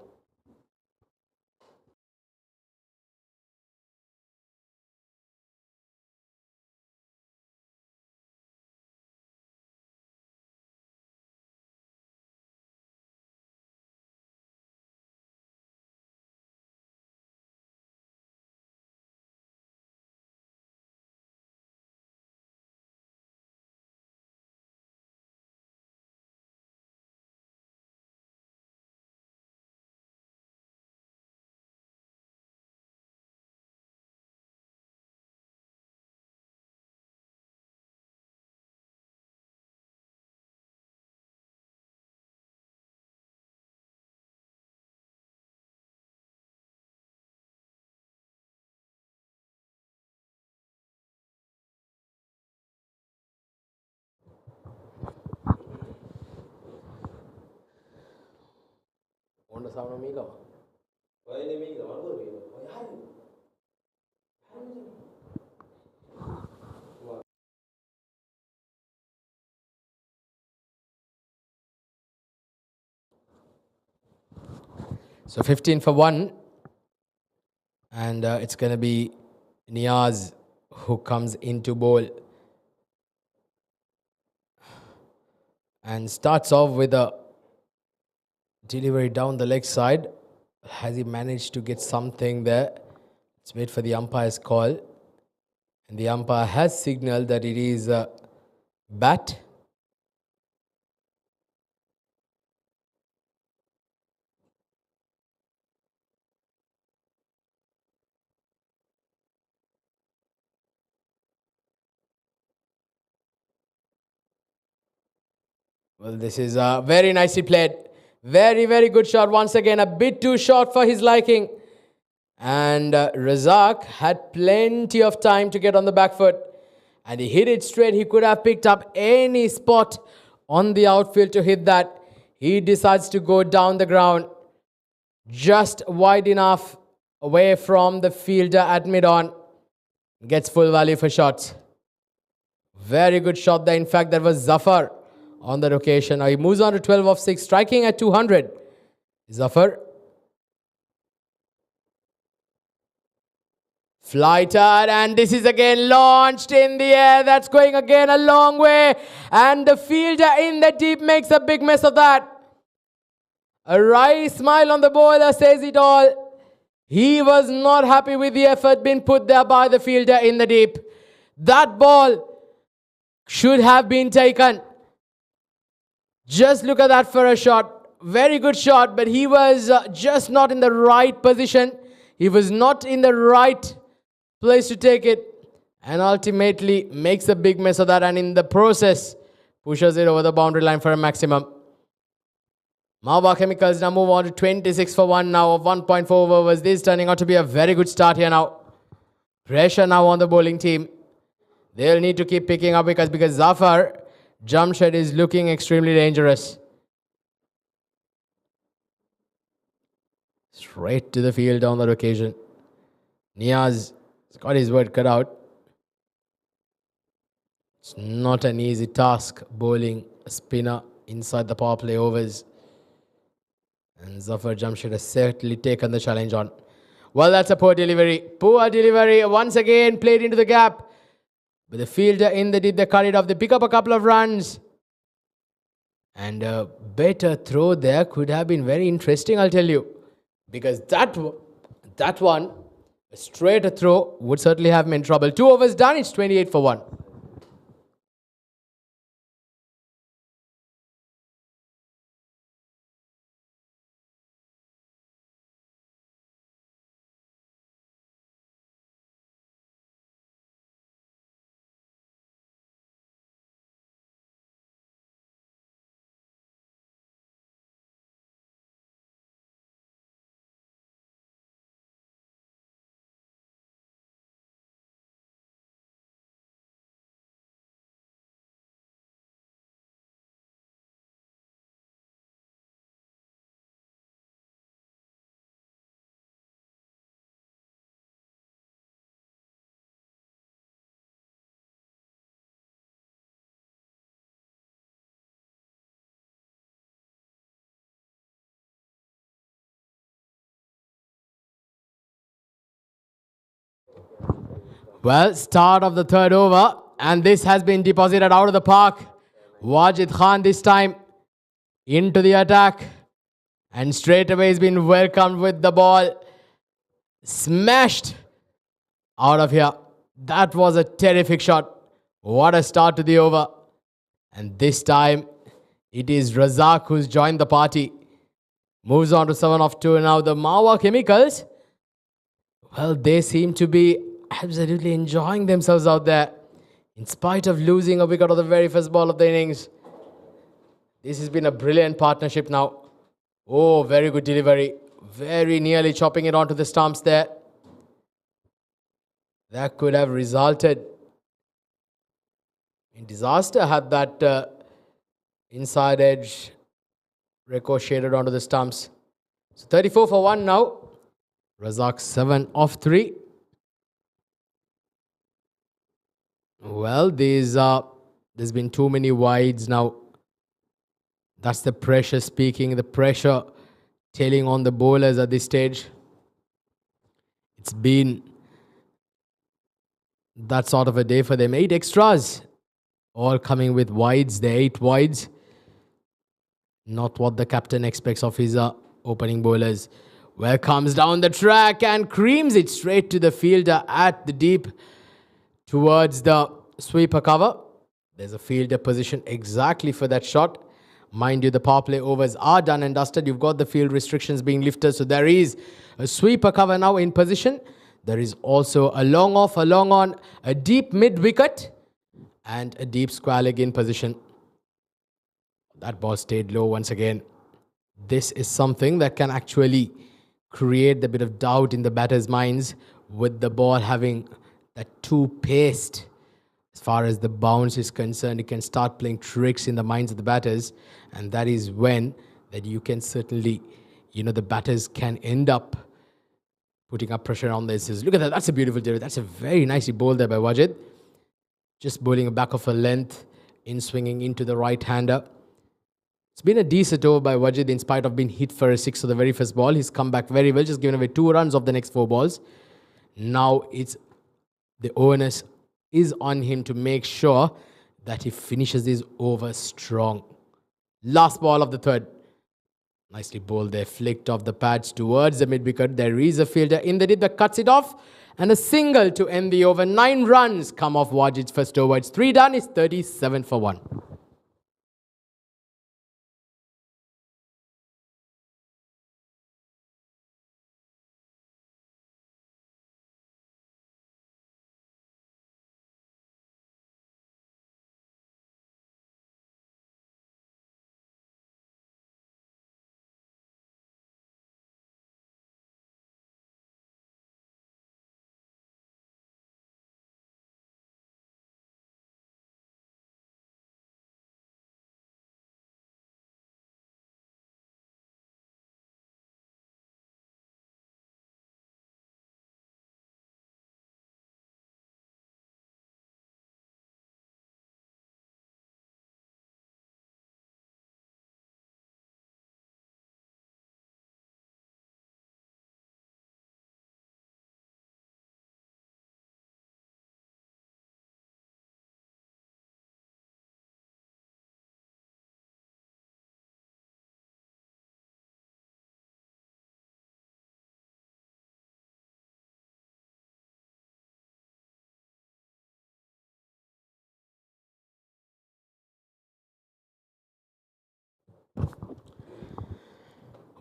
So 15 for 1. And it's going to be Niaz who comes into bowl. And starts off with a delivery down the leg side. Has he managed to get something there? Let's wait for the umpire's call. And the umpire has signaled that it is a bat. Well, this is very nicely played. Very, very good shot. Once again, a bit too short for his liking. And Razak had plenty of time to get on the back foot. And he hit it straight. He could have picked up any spot on the outfield to hit that. He decides to go down the ground. Just wide enough away from the fielder at mid-on. Gets full value for shots. Very good shot there. In fact, that was Zafar on that occasion. Now he moves on to 12 of 6, striking at 200. Zafar. Flighted, and this is again launched in the air. That's going again a long way. And the fielder in the deep makes a big mess of that. A wry smile on the bowler says it all. He was not happy with the effort being put there by the fielder in the deep. That ball should have been taken. Just look at that for a shot. Very good shot, but he was just not in the right position. He was not in the right place to take it, and ultimately makes a big mess of that, and in the process pushes it over the boundary line for a maximum. MAWA Chemicals now move on to 26 for 1 now of 1.4 overs. This turning out to be a very good start here now. Pressure now on the bowling team. They'll need to keep picking up wickets because Zafar Jamshed is looking extremely dangerous. Straight to the field on that occasion. Niaz has got his work cut out. It's not an easy task bowling a spinner inside the power play overs. And Zafar Jamshed has certainly taken the challenge on. Well, that's a poor delivery. Poor delivery. Once again played into the gap. But the fielder in the deep, they cut it off. They pick up a couple of runs. And a better throw there could have been very interesting, I'll tell you. Because that one, a straight throw, would certainly have meant trouble. 2 overs done, it's 28 for 1. Well, start of the third over, and this has been deposited out of the park. Wajid Khan this time into the attack, and straight away has been welcomed with the ball. Smashed out of here. That was a terrific shot. What a start to the over. And this time, it is Razak who's joined the party. Moves on to 7 of 2 now. The MAWA Chemicals, well, they seem to be absolutely enjoying themselves out there. In spite of losing a wicket on the very first ball of the innings. This has been a brilliant partnership now. Oh, very good delivery. Very nearly chopping it onto the stumps there. That could have resulted in disaster had that inside edge ricocheted onto the stumps. So 34 for 1 now. Razak 7 of 3. Well, there's been too many wides now. That's the pressure speaking, the pressure telling on the bowlers at this stage. It's been that sort of a day for them. 8 extras, all coming with wides. The 8 wides. Not what the captain expects of his opening bowlers. Well, comes down the track and creams it straight to the fielder at the deep towards the sweeper cover. There's a fielder position exactly for that shot. Mind you, the power play overs are done and dusted. You've got the field restrictions being lifted. So there is a sweeper cover now in position. There is also a long off, a long on, a deep mid wicket, and a deep square leg in position. That ball stayed low once again. This is something that can actually create a bit of doubt in the batters' minds with the ball having that too paced. As far as the bounce is concerned, it can start playing tricks in the minds of the batters, and that is when that you can certainly the batters can end up putting up pressure on this. Look at that. That's a beautiful delivery. That's a very nicely bowled there by Wajid. Just bowling a back of a length, in swinging into the right-hander. It's been a decent over by Wajid in spite of being hit for a 6 on the very first ball. He's come back very well, just given away 2 runs of the next 4 balls. Now it's the onus is on him to make sure that he finishes this over strong. Last ball of the third. Nicely bowled there, flicked off the pads towards the mid-wicket. There is a fielder in the deep that cuts it off. And a single to end the over. 9 runs come off Wajid's first over. It's 3 done. It's 37 for 1.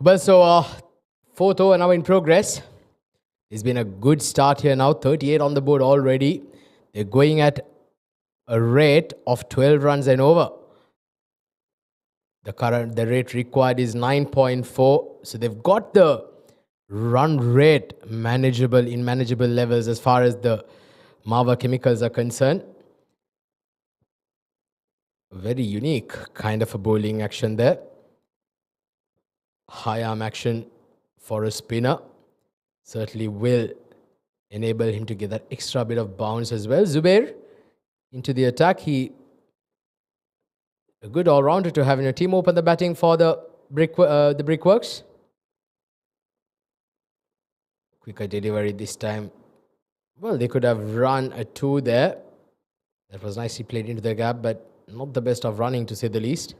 Well, so 4th over now in progress. It's been a good start here now. 38 on the board already. They're going at a rate of 12 runs and over. The rate required is 9.4. So they've got the run rate manageable in manageable levels as far as the MAWA chemicals are concerned. Very unique kind of a bowling action there. High arm action for a spinner. Certainly will enable him to get that extra bit of bounce as well. Zubair into the attack. A good all-rounder to have in your team. Open the batting for the BRICKWORKS. Quicker delivery this time. Well, they could have run a 2 there. That was nicely played into the gap, but not the best of running to say the least.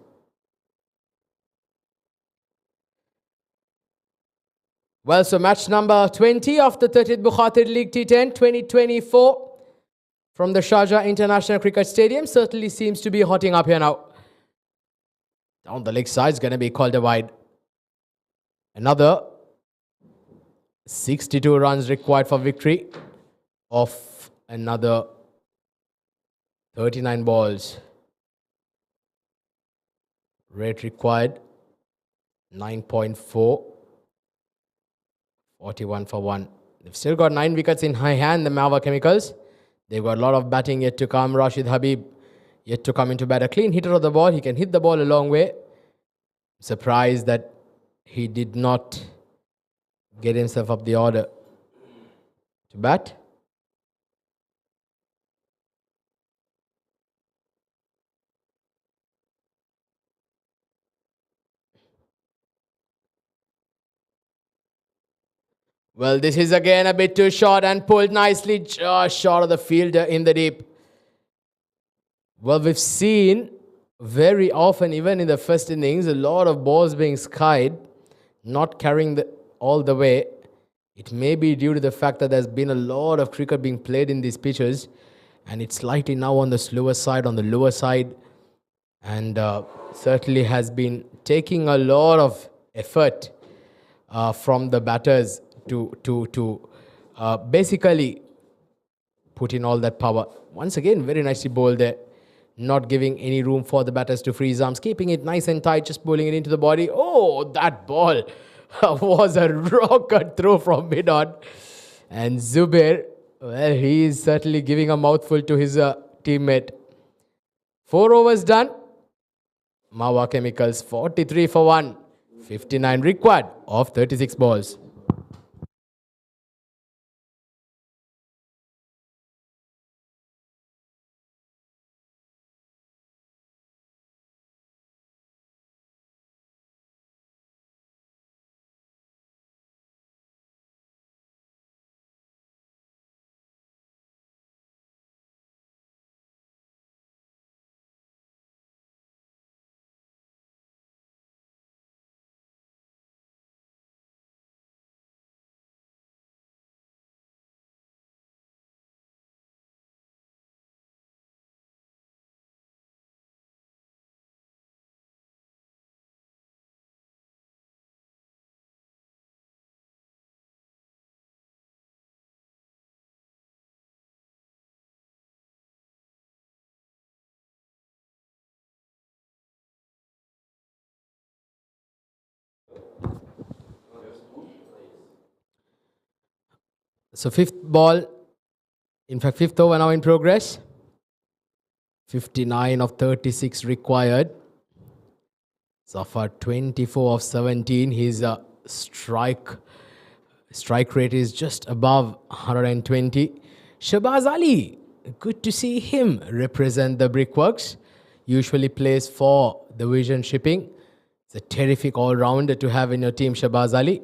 Well, so match number 20 of the 30th Bukhatir League T10 2024 from the Sharjah International Cricket Stadium certainly seems to be hotting up here now. Down the leg side is going to be called a wide. Another 62 runs required for victory of another 39 balls. Rate required 9.4. 41 for 1. They've still got 9 wickets in high hand, the MAWA Chemicals. They've got a lot of batting yet to come. Rashid Habib yet to come into bat. A clean hitter of the ball. He can hit the ball a long way. Surprised that he did not get himself up the order to bat. Well, this is again a bit too short and pulled nicely just short of the fielder in the deep. Well, we've seen very often, even in the first innings, a lot of balls being skied, not carrying all the way. It may be due to the fact that there's been a lot of cricket being played in these pitches, and it's slightly now on the slower side, on the lower side, and certainly has been taking a lot of effort from the batters to basically put in all that power. Once again, very nicely bowled there. Not giving any room for the batters to freeze arms. Keeping it nice and tight, just bowling it into the body. Oh, that ball was a rocket throw from mid-on. And Zubair, well, he is certainly giving a mouthful to his teammate. 4 overs done. MAWA Chemicals 43 for 1. 59 required of 36 balls. So fifth ball, in fact fifth over now in progress. 59 of 36 required. Zafar 24 of 17. His strike rate is just above 120. Shahbaz Ali, good to see him represent the Brickworks. Usually plays for the Vision Shipping. It's a terrific all-rounder to have in your team, Shahbaz Ali.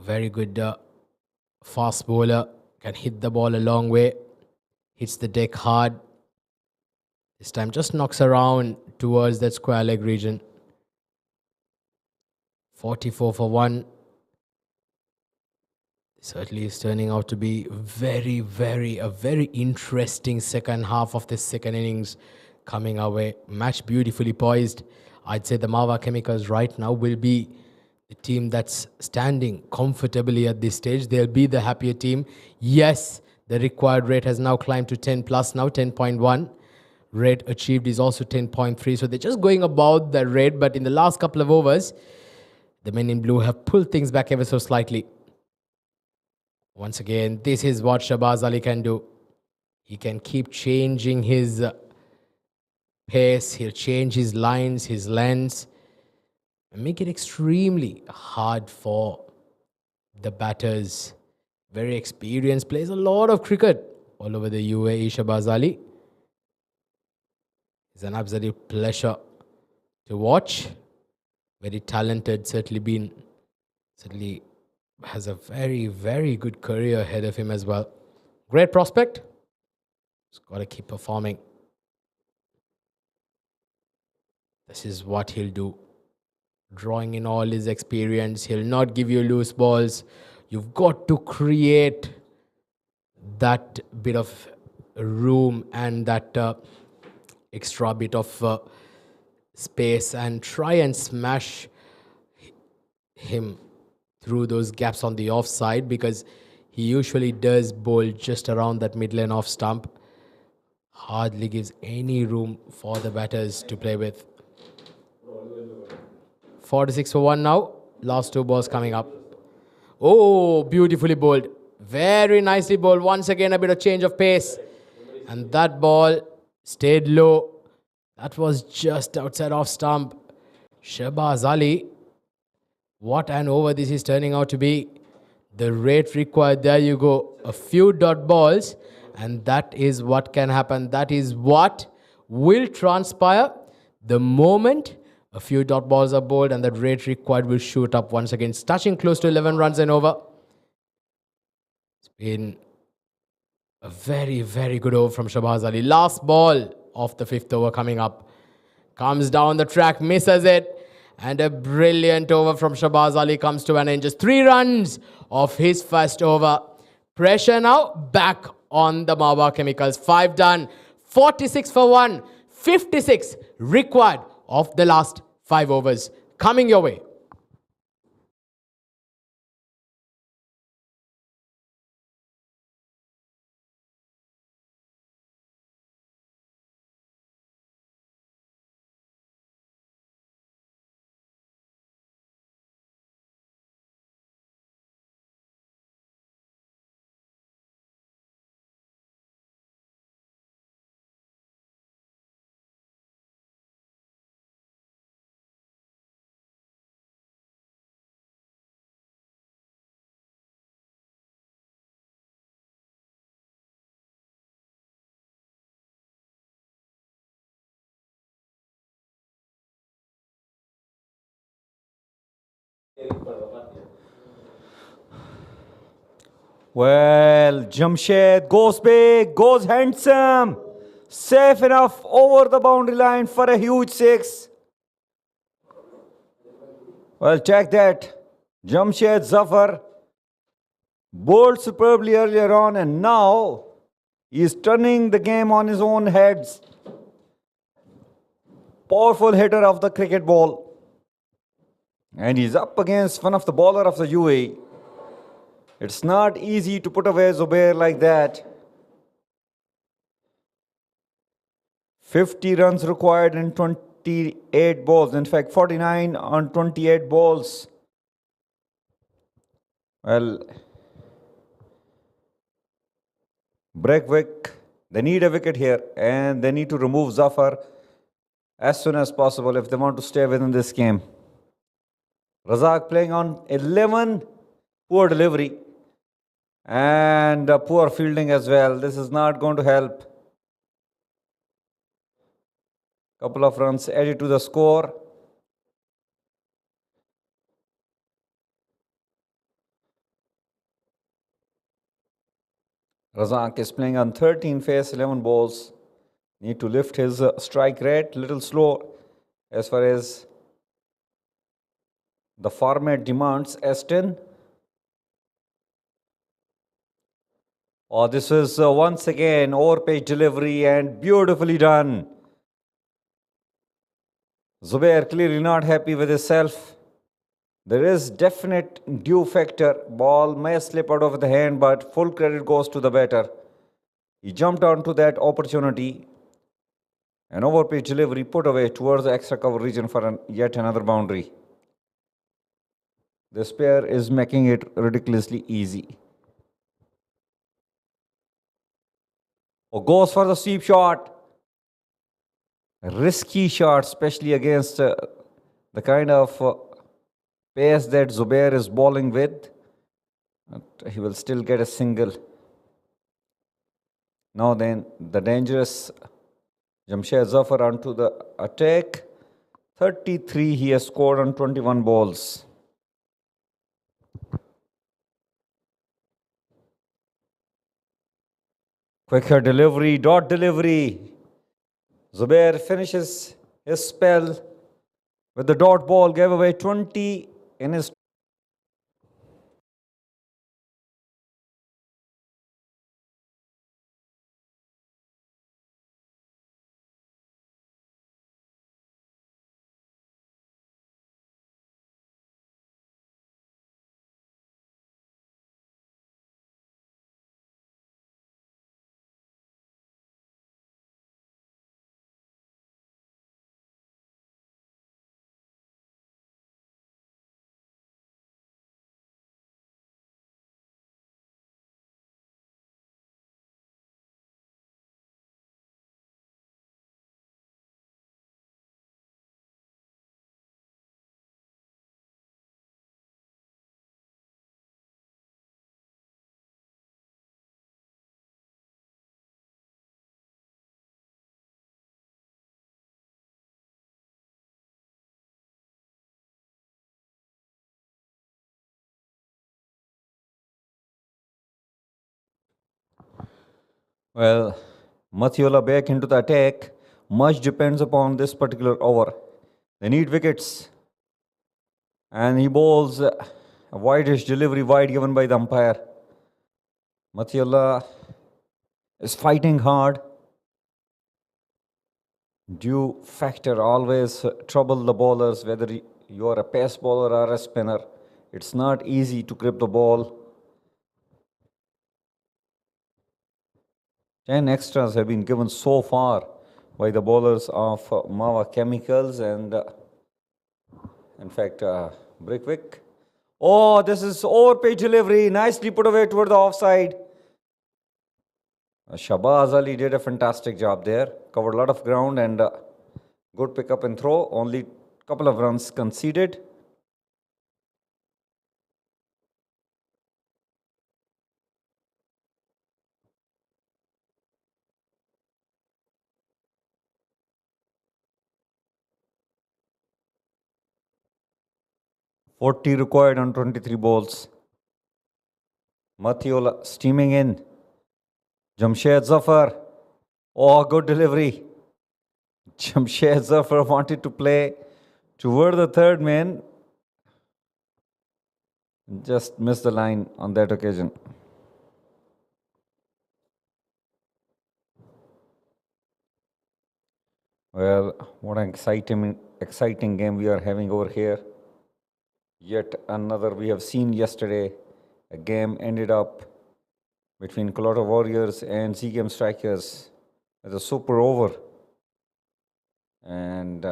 Very good fast bowler. Can hit the ball a long way. Hits the deck hard. This time just knocks around towards that square leg region. 44 for 1. Certainly is turning out to be a very interesting second half of this second innings coming our way. Match beautifully poised. I'd say the MAWA Chemicals right now will be the team that's standing comfortably at this stage. They'll be the happier team. Yes, the required rate has now climbed to 10 plus now, 10.1. Rate achieved is also 10.3. So they're just going about the rate. But in the last couple of overs, the men in blue have pulled things back ever so slightly. Once again, this is what Shahbaz Ali can do. He can keep changing his pace. He'll change his lines, his lengths, and make it extremely hard for the batters. Very experienced, plays a lot of cricket all over the UAE, Shahbaz Ali. It's an absolute pleasure to watch. Very talented, certainly has a very good career ahead of him as well. Great prospect. He's got to keep performing. This is what he'll do. Drawing in all his experience. He'll not give you loose balls. You've got to create that bit of room and that extra bit of space and try and smash him through those gaps on the offside, because he usually does bowl just around that mid-lane off stump. Hardly gives any room for the batters to play with. 46 for 1 now. Last two balls coming up. Oh, beautifully bowled. Very nicely bowled. Once again, a bit of change of pace. And that ball stayed low. That was just outside off stump. Shahbaz Ali, what an over this is turning out to be. The rate required, there you go. A few dot balls, and that is what can happen. That is what will transpire the moment a few dot balls are bowled, and that rate required will shoot up once again. It's touching close to 11 runs and over. It's been a very good over from Shahbaz Ali. Last ball of the fifth over coming up. Comes down the track, misses it. And a brilliant over from Shahbaz Ali comes to an end. Just 3 runs of his first over. Pressure now back on the MAWA Chemicals. 5 done. 46 for 1. 56 required of the last 5 overs. Coming your way. Well, Jamshed goes big, goes handsome. Safe enough over the boundary line for a huge six. Well, check that. Jamshed Zafar bowled superbly earlier on, and now he is turning the game on his own heads. Powerful hitter of the cricket ball. And he's up against one of the bowler of the UAE. It's not easy to put away Zubair like that. 50 runs required in 28 balls. In fact, 49 on 28 balls. Well, BRICKWORK, they need a wicket here and they need to remove Zafar as soon as possible if they want to stay within this game. Razak playing on 11, poor delivery and poor fielding as well. This is not going to help. Couple of runs added to the score. Razak is playing on 13 face, 11 balls. Need to lift his strike rate. Little slow as far as the format demands. S10. Oh, this is once again overpage delivery and beautifully done. Zubair clearly not happy with himself. There is definite due factor. Ball may slip out of the hand, but full credit goes to the batter. He jumped onto that opportunity. An overpitch delivery put away towards the extra cover region for yet another boundary. This pair is making it ridiculously easy. Oh, goes for the sweep shot. Risky shot, especially against the kind of pace that Zubair is bowling with. But he will still get a single. Now then, the dangerous Jamshed Zafar onto the attack. 33 he has scored on 21 balls. Quicker delivery, dot delivery. Zubair finishes his spell with the dot ball, gave away 20 in his. Well, Mathiola back into the attack. Much depends upon this particular over. They need wickets. And he bowls a wideish delivery, wide given by the umpire. Mathiola is fighting hard. Due factor always trouble the bowlers, whether you are a pace bowler or a spinner. It's not easy to grip the ball. 10 extras have been given so far by the bowlers of MAWA Chemicals and in fact BRICKWORK. Oh, this is overpitch delivery, nicely put away toward the offside. Shahbaz Ali did a fantastic job there, covered a lot of ground and good pick up and throw, only couple of runs conceded. 40 required on 23 balls. Mathiola steaming in. Jamshed Zafar. Oh, good delivery. Jamshed Zafar wanted to play toward the third man. Just missed the line on that occasion. Well, what an exciting game we are having over here. Yet another we have seen yesterday. A game ended up between Colorado Warriors and Z-Game Strikers as a super over. And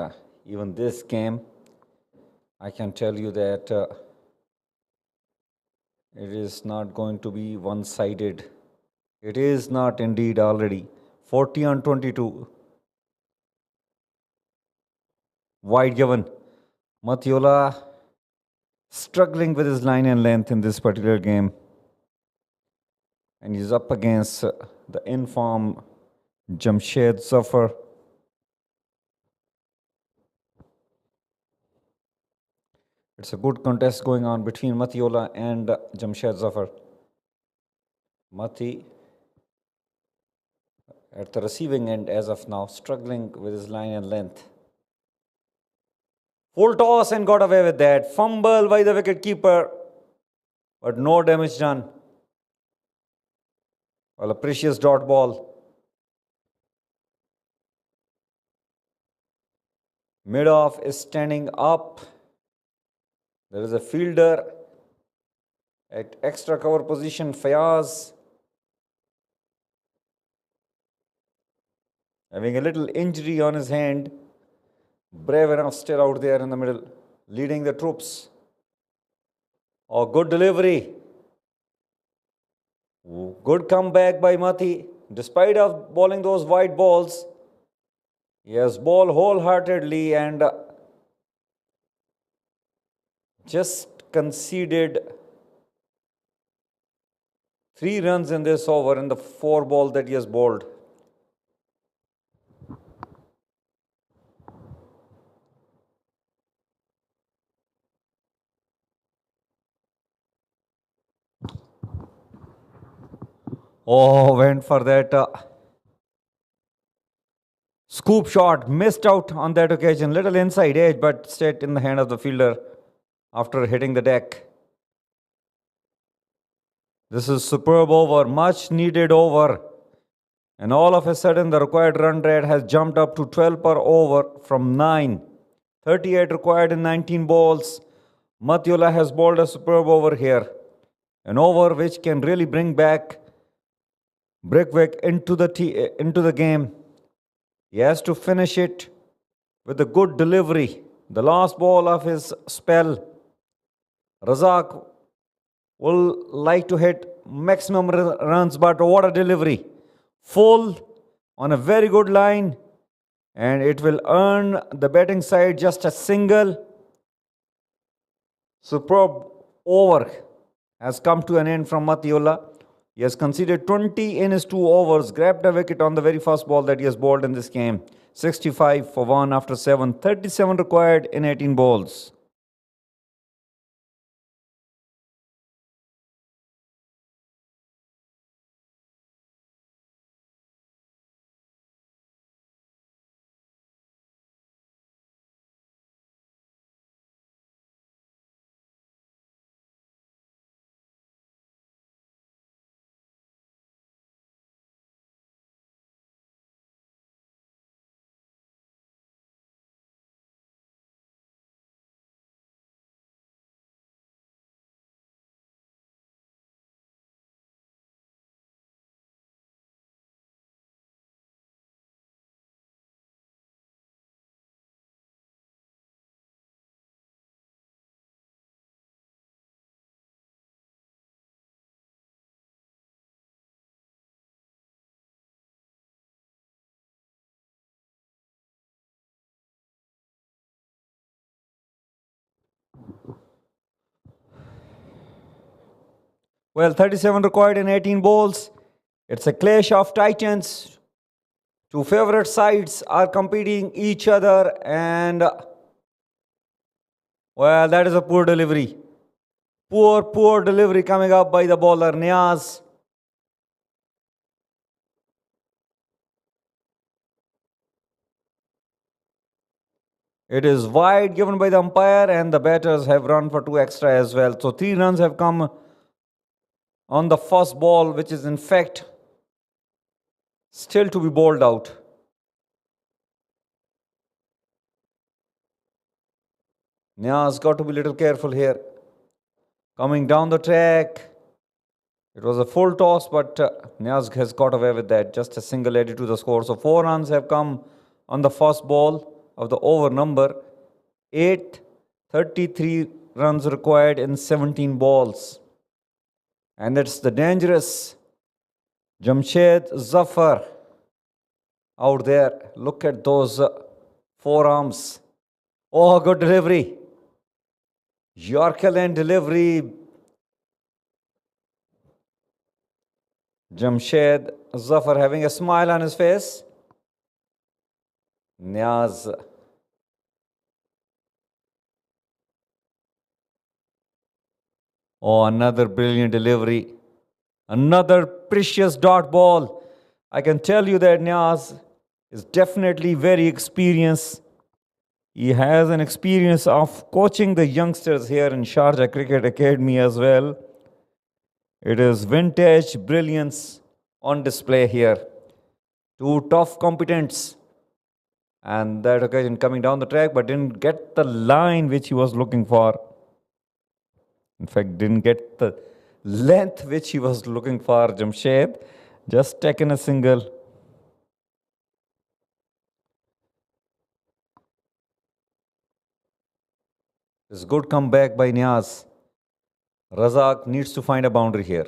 even this game, I can tell you that it is not going to be one-sided. It is not indeed already. 40 on 22. Wide given. Mathiola struggling with his line and length in this particular game. And he's up against the in-form Jamshed Zafar. It's a good contest going on between Mathiola and Jamshed Zafar. Mathi at the receiving end as of now, struggling with his line and length. Full toss and got away with that. Fumble by the wicket keeper, but no damage done. Well, a precious dot ball. Mid-off is standing up. There is a fielder at extra cover position, Fayaz. Having a little injury on his hand. Brave enough still out there in the middle, leading the troops. Oh, good delivery. Good comeback by Mathi. Despite of bowling those wide balls, he has bowled wholeheartedly and just conceded 3 runs in this over in the 4 ball that he has bowled. Oh, went for that scoop shot. Missed out on that occasion. Little inside edge, but stayed in the hand of the fielder after hitting the deck. This is superb over. Much needed over. And all of a sudden, the required run rate has jumped up to 12 per over from 9. 38 required in 19 balls. Mathiola has bowled a superb over here. An over which can really bring back BRICKWORK into the game. He has to finish it with a good delivery. The last ball of his spell. Razak will like to hit maximum runs, but what a delivery. Full on a very good line, and it will earn the batting side just a single. Superb over has come to an end from Mathiola. He has conceded 20 in his 2 overs, grabbed a wicket on the very first ball that he has bowled in this game. 65 for 1 after 7, 37 required in 18 balls. Well, 37 required in 18 balls. It's a clash of titans. 2 favorite sides are competing each other, and Well, that is a poor delivery. Poor delivery coming up by the bowler Niaz. It is wide given by the umpire, and the batters have run for 2 extra as well. So 3 runs have come on the first ball, which is in fact still to be bowled out. Niaz got to be a little careful here. Coming down the track. It was a full toss, but Niaz has got away with that. Just a single added to the score. So 4 runs have come on the first ball of the over number 8. 33 runs required in 17 balls. And it's the dangerous Jamshed Zafar out there. Look at those forearms. Oh, good delivery. Yorker lane delivery. Jamshed Zafar having a smile on his face. Niaz. Oh, another brilliant delivery. Another precious dot ball. I can tell you that Niaz is definitely very experienced. He has an experience of coaching the youngsters here in Sharjah Cricket Academy as well. It is vintage brilliance on display here. 2 tough competents. And that occasion coming down the track, but didn't get the line which he was looking for. In fact, didn't get the length which he was looking for, Jamshed. Just taken a single. It's good comeback by Niaz. Razak needs to find a boundary here.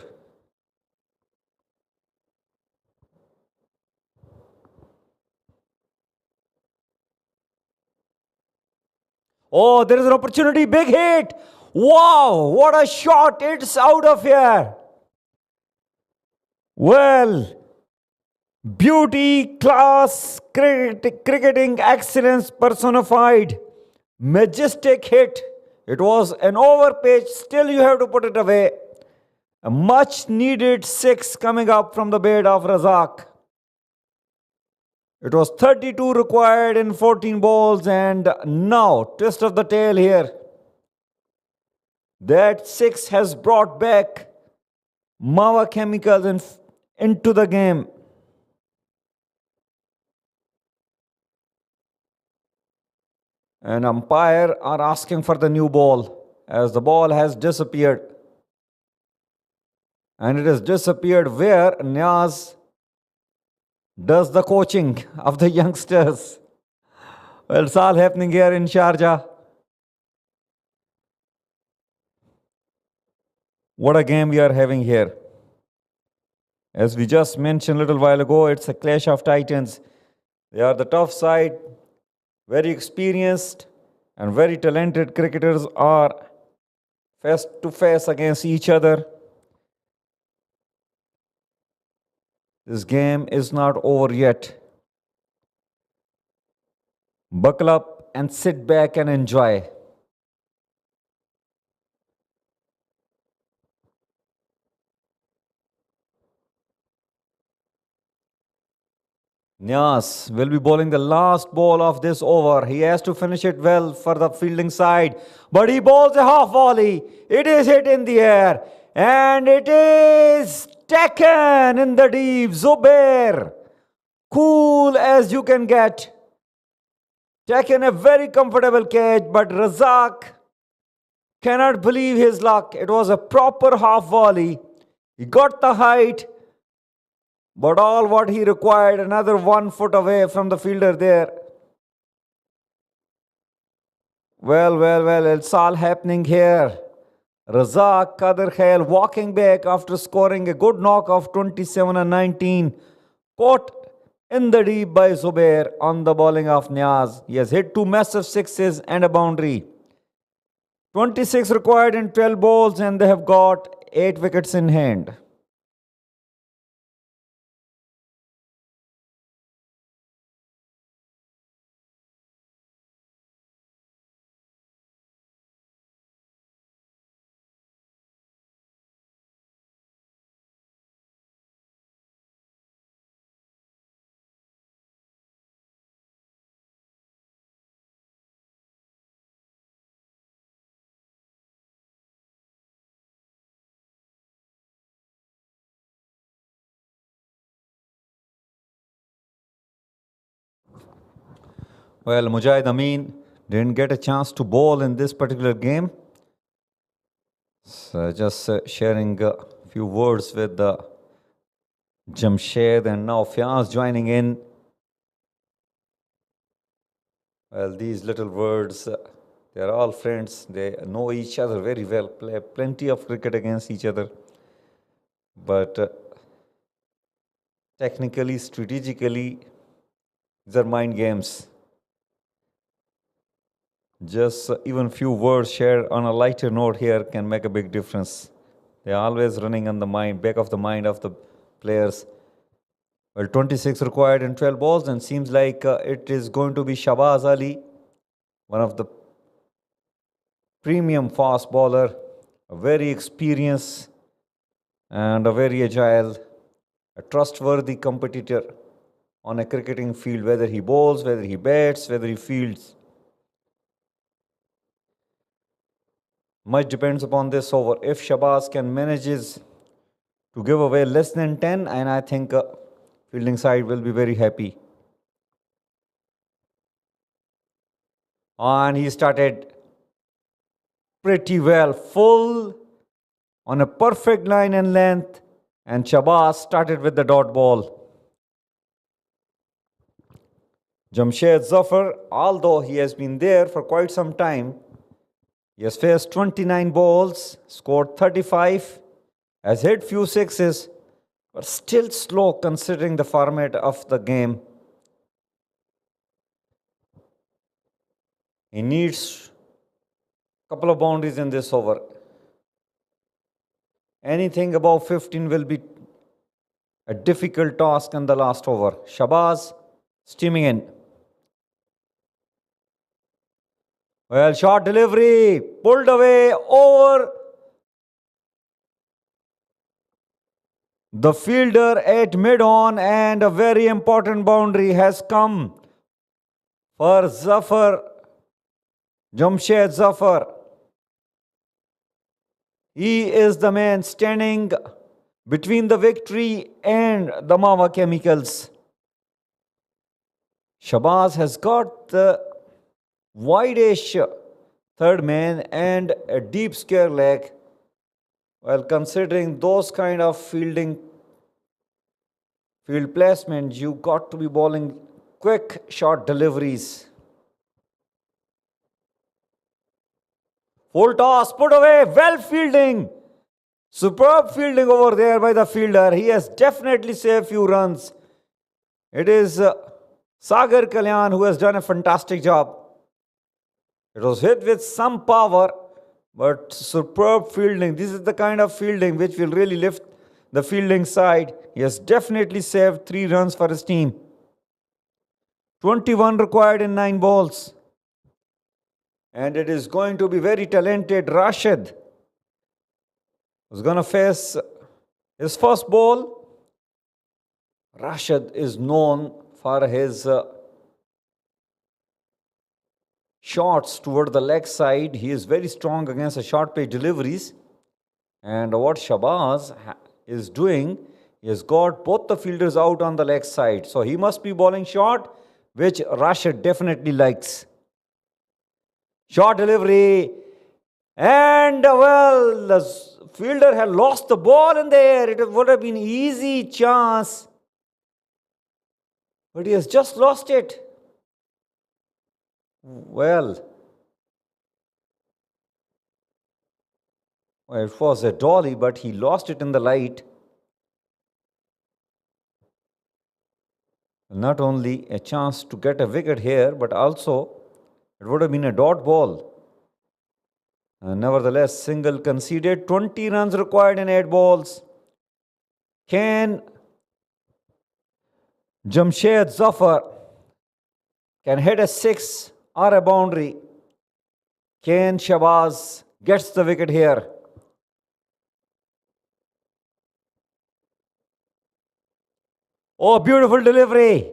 Oh, there is an opportunity. Big hit. Wow, what a shot. It's out of here. Well, beauty, class, cricketing excellence personified. Majestic hit. It was an over pitch. Still, you have to put it away. A much needed 6 coming up from the bat of Razak. It was 32 required in 14 balls, and now twist of the tail here. That 6 has brought back MAWA chemicals into the game. And umpire are asking for the new ball as the ball has disappeared. And it has disappeared where Niaz does the coaching of the youngsters. Well, it's all happening here in Sharjah. What a game we are having here. As we just mentioned a little while ago, it's a clash of titans. They are the tough side, very experienced and very talented cricketers are face to face against each other. This game is not over yet. Buckle up and sit back and enjoy. Niaz will be bowling the last ball of this over. He has to finish it well for the fielding side. But he bowls a half volley. It is hit in the air. And it is taken in the deep. Zubair. Cool as you can get. Taken a very comfortable catch. But Razak cannot believe his luck. It was a proper half volley. He got the height. But all what he required, another 1 foot away from the fielder there. Well, it's all happening here. Razak Kadir Khail walking back after scoring a good knock of 27 and 19. Caught in the deep by Zubair on the bowling of Niaz. He has hit 2 massive 6s and a boundary. 26 required in 12 balls, and they have got 8 wickets in hand. Well, Mujahid Amin didn't get a chance to bowl in this particular game. So just sharing a few words with Jamshed and now Fiaz joining in. Well, these little words, they're all friends. They know each other very well, play plenty of cricket against each other. But technically, strategically, these are mind games. Just even few words shared on a lighter note here can make a big difference. They're always running on the mind, back of the mind of the players. Well, 26 required in 12 balls, and seems like it is going to be Shahbaz Ali, one of the premium fast bowler, a very experienced and a very agile, a trustworthy competitor on a cricketing field, whether he bowls, whether he bats, whether he fields. Much depends upon this over. If Shahbaz can manages to give away less than 10, and I think fielding side will be very happy. And he started pretty well, full on a perfect line and length, and Shahbaz started with the dot ball. Jamshed Zafar, although he has been there for quite some time, he has faced 29 balls, scored 35, has hit few sixes, but still slow considering the format of the game. He needs a couple of boundaries in this over. Anything above 15 will be a difficult task in the last over. Shahbaz steaming in. Well, short delivery, pulled away over the fielder at mid-on, and a very important boundary has come for Zafar, Jamshed Zafar. He is the man standing between the victory and the MAWA chemicals. Shahbaz has got the wide-ish third man and a deep square leg. Well, considering those kind of field placement, you got to be bowling quick short deliveries. Full toss, put away, well fielding. Superb fielding over there by the fielder. He has definitely saved few runs. It is Sagar Kalyan who has done a fantastic job. It was hit with some power, but superb fielding. This is the kind of fielding which will really lift the fielding side. He has definitely saved 3 runs for his team. 21 required in 9 balls. And it is going to be very talented Rashid, who's going to face his first ball. Rashid is known for his shots toward the leg side. He is very strong against the short pitch deliveries. And what Shahbaz is doing, he has got both the fielders out on the leg side. So he must be bowling short, which Rashid definitely likes. Short delivery. And well, the fielder had lost the ball in the air. It would have been easy chance. But he has just lost it. Well, it was a dolly, but he lost it in the light. Not only a chance to get a wicket here, but also it would have been a dot ball. Nevertheless, single conceded, 20 runs required in 8 balls. Can Jamshed Zafar can hit a 6 or a boundary? Can Shahbaz gets the wicket here? Oh, beautiful delivery.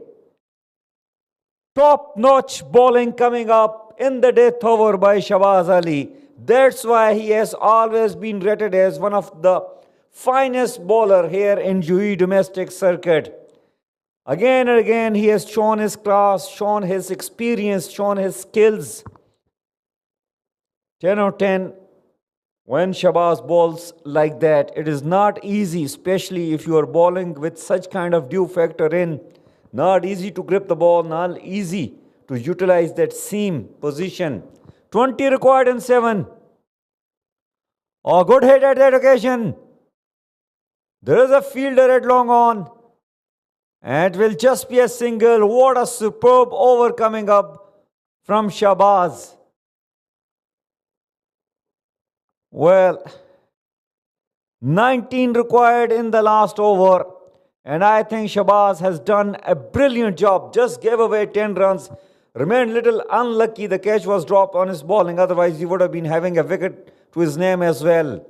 Top-notch bowling coming up in the death over by Shahbaz Ali. That's why he has always been rated as one of the finest bowler here in UAE domestic circuit. Again and again, he has shown his class, shown his experience, shown his skills. 10 or 10. When Shabazz bowls like that, it is not easy, especially if you are bowling with such kind of dew factor in. Not easy to grip the ball, not easy to utilize that seam position. 20 required in 7. Oh, good hit at that occasion. There is a fielder at long on. And it will just be a single. What a superb over coming up from Shabazz. Well, 19 required in the last over. And I think Shabazz has done a brilliant job. Just gave away 10 runs. Remained little unlucky. The catch was dropped on his bowling. Otherwise, he would have been having a wicket to his name as well.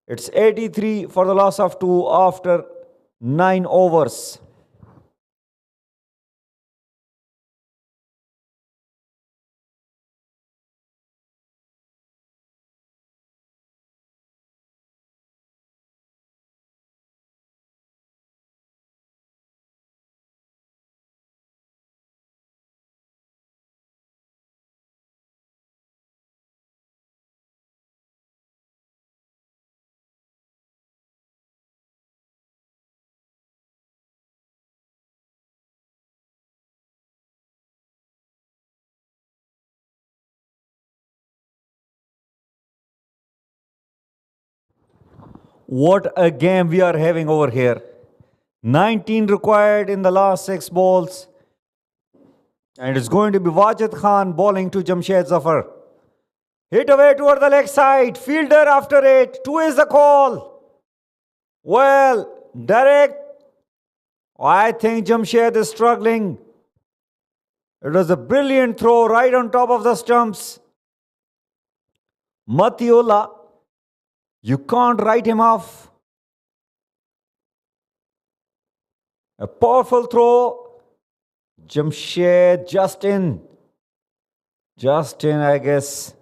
It's 83 for the loss of 2 after 9 overs. What a game we are having over here. 19 required in the last 6 balls. And it's going to be Wajid Khan bowling to Jamshed Zafar. Hit away toward the leg side. Fielder after it. 2 is the call. Well, direct. I think Jamshed is struggling. It was a brilliant throw right on top of the stumps. Matiola. You can't write him off. A powerful throw. Jamshed just in. Just in, I guess.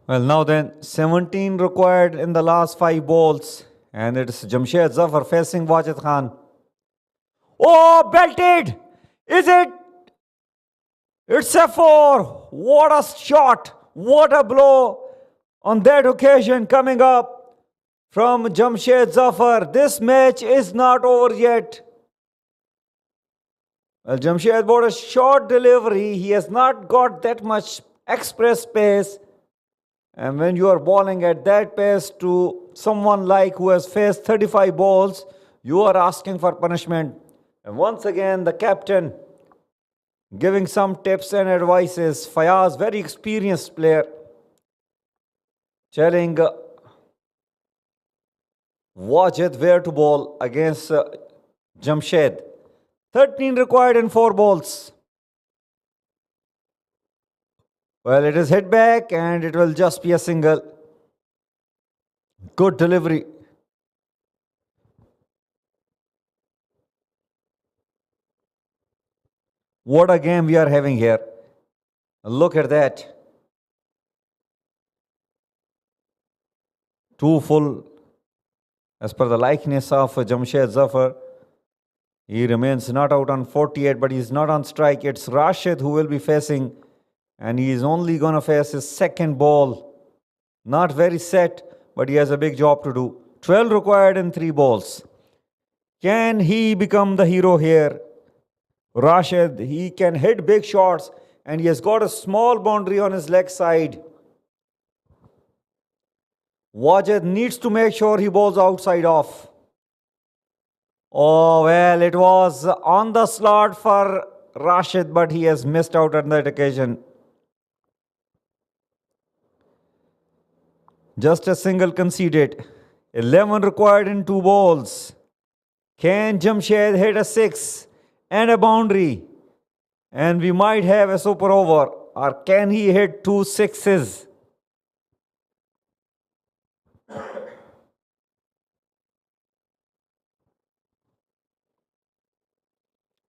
Well, now then, 17 required in the last 5 balls. And it's Jamshed Zafar facing Wajid Khan. Oh, belted! Is it? It's a 4. What a shot! What a blow on that occasion coming up from Jamshed Zafar. This match is not over yet. Well, Jamshed bought a short delivery. He has not got that much express pace. And when you are bowling at that pace to someone like who has faced 35 balls, you are asking for punishment. And once again, the captain giving some tips and advices. Fayaz, very experienced player, telling Wajid where to bowl against Jamshed. 13 required in 4 balls. Well, it is hit back and it will just be a single. Good delivery. What a game we are having here. Look at that. 2 full. As per the likeness of Jamshed Zafar, he remains not out on 48, but he is not on strike. It's Rashid who will be facing. And he is only going to face his second ball. Not very set, but he has a big job to do. 12 required in 3 balls. Can he become the hero here? Rashid, he can hit big shots and he has got a small boundary on his leg side. Wajid needs to make sure he bowls outside off. Oh, well, it was on the slot for Rashid, but he has missed out on that occasion. Just a single conceded. 11 required in 2 balls. Can Jamshed hit a 6 and a boundary? And we might have a super over. Or can he hit 2 sixes?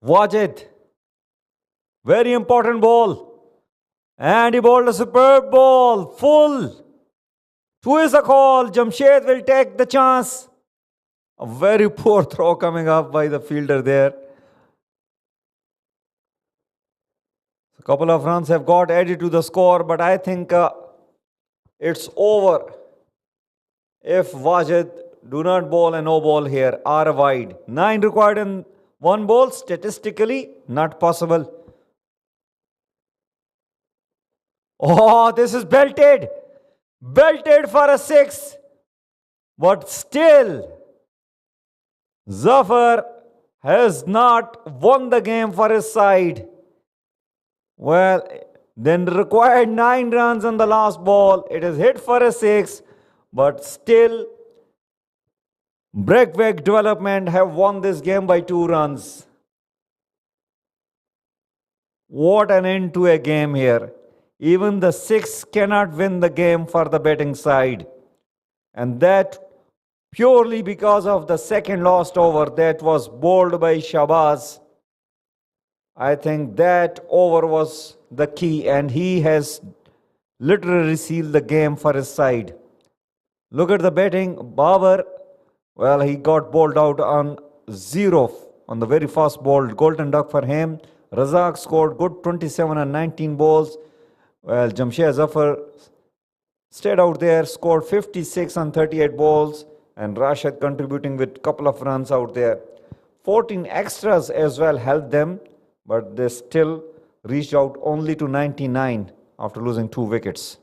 Wajid. Very important ball. And he bowled a superb ball. Full. Two is a call. Jamshed will take the chance. A very poor throw coming up by the fielder there. A couple of runs have got added to the score, but I think it's over if Wajid do not bowl a no ball here or a wide. 9 required in one ball, statistically not possible. Oh, this is belted. Belted for a 6. But still, Zafar has not won the game for his side. Well, then required 9 runs on the last ball. It is hit for a 6. But still, BRICKWORK Development have won this game by 2 runs. What an end to a game here. Even the 6 cannot win the game for the batting side. And that purely because of the second lost over that was bowled by Shabazz. I think that over was the key, and he has literally sealed the game for his side. Look at the batting. Babar, well, he got bowled out on 0 on the very first ball. Golden duck for him. Razak scored good 27 and 19 balls. Well, Jamshed Zafar stayed out there, scored 56 on 38 balls, and Rashid contributing with a couple of runs out there. 14 extras as well helped them, but they still reached out only to 99 after losing 2 wickets.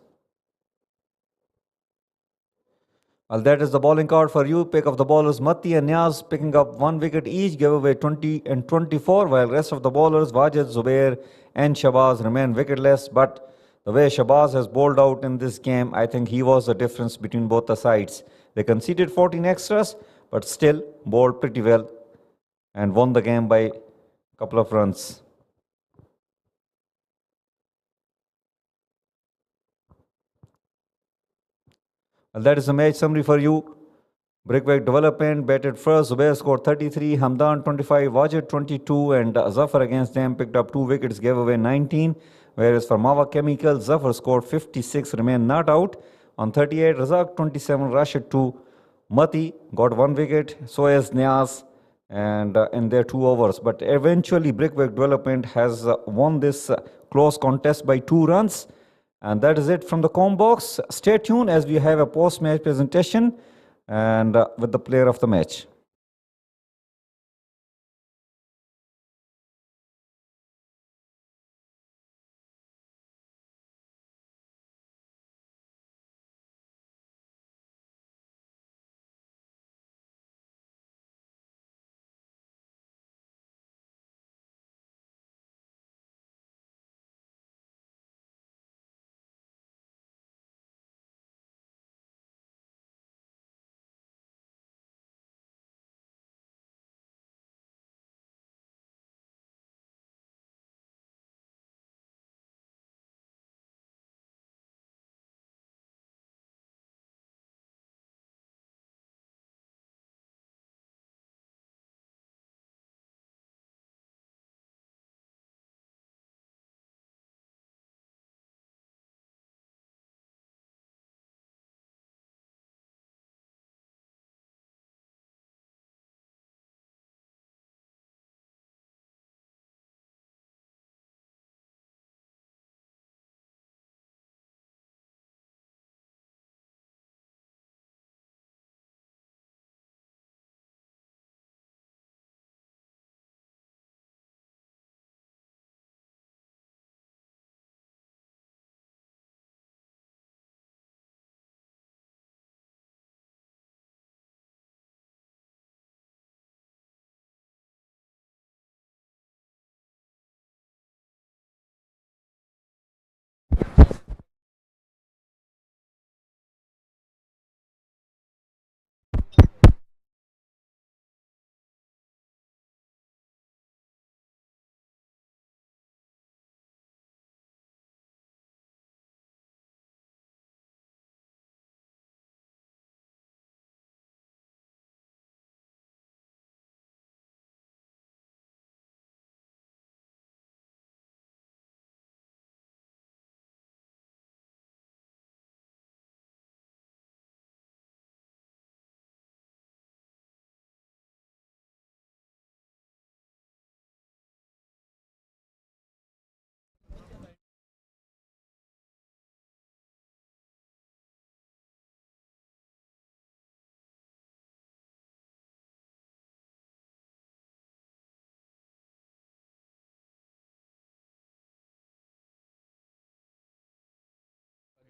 Well, that is the bowling card for you. Pick of the bowlers Matti and Niaz picking up 1 wicket each, gave away 20 and 24, while rest of the bowlers Wajid, Zubair and Shabazz remain wicketless. But the way Shabazz has bowled out in this game, I think he was the difference between both the sides. They conceded 14 extras, but still bowled pretty well and won the game by a couple of runs. Well, that is the match summary for you. BRICKWORK Development batted first. Zubair scored 33, Hamdan 25, Wajid 22, and Zafar against them picked up 2 wickets, gave away 19. Whereas for MAWA Chemical, Zafar scored 56, remained not out on 38. Razak 27, Rashid 2. Mati got 1 wicket, so has Niaz, and in their 2 overs. But eventually, BRICKWORK Development has won this close contest by 2 runs. And that is it from the com box. Stay tuned as we have a post-match presentation and with the player of the match.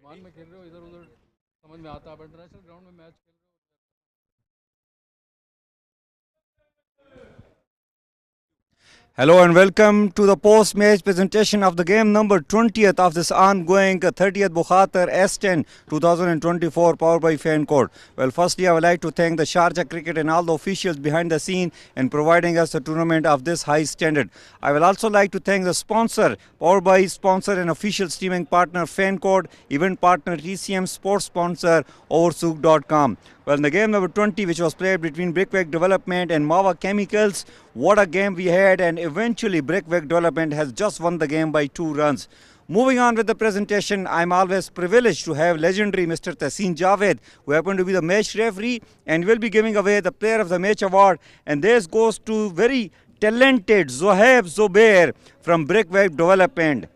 मान में खेल रहे हो, इधर उधर समझ में आता है, आप इंटरनेशनल ग्राउंड में मैच खेल रहे हो। Hello and welcome to the post-match presentation of the game number 20th of this ongoing 30th Bukhatir S10 2024 powered by FanCode. Well, firstly, I would like to thank the Sharjah Cricket and all the officials behind the scene in providing us a tournament of this high standard. I will also like to thank the sponsor, powered by sponsor and official streaming partner FanCode, event partner TCM, sports sponsor Oversook.com. Well, in the game number 20, which was played between BRICKWORK Development and MAWA Chemicals, what a game we had, and eventually BRICKWORK Development has just won the game by 2 runs. Moving on with the presentation, I'm always privileged to have legendary Mr. Tahseen Javed, who happened to be the match referee, and will be giving away the Player of the Match award. And this goes to very talented Zohaib Zubair from BRICKWORK Development.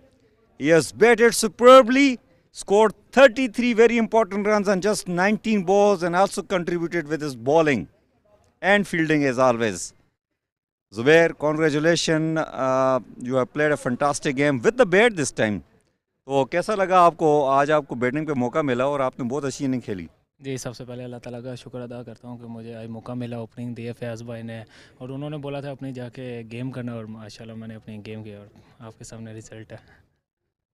He has batted superbly, scored 33 very important runs on just 19 balls, and also contributed with his bowling and fielding as always. Zubair, congratulations. You have played a fantastic game with the bat this time. तो कैसा लगा आपको आज आपको batting पे मौका मिला और आपने बहुत अच्छी इनिंग खेली? जी, सबसे पहले अल्लाह ताला का शुक्र अदा करता हूँ कि मुझे आज मौका मिला, ओपनिंग दी है फैज़ भाई ने, और उन्होंने बोला था अपनी जाके गेम करना, और माशाल्लाह मैंने अपनी गेम की और आपके सामने रिजल्ट है।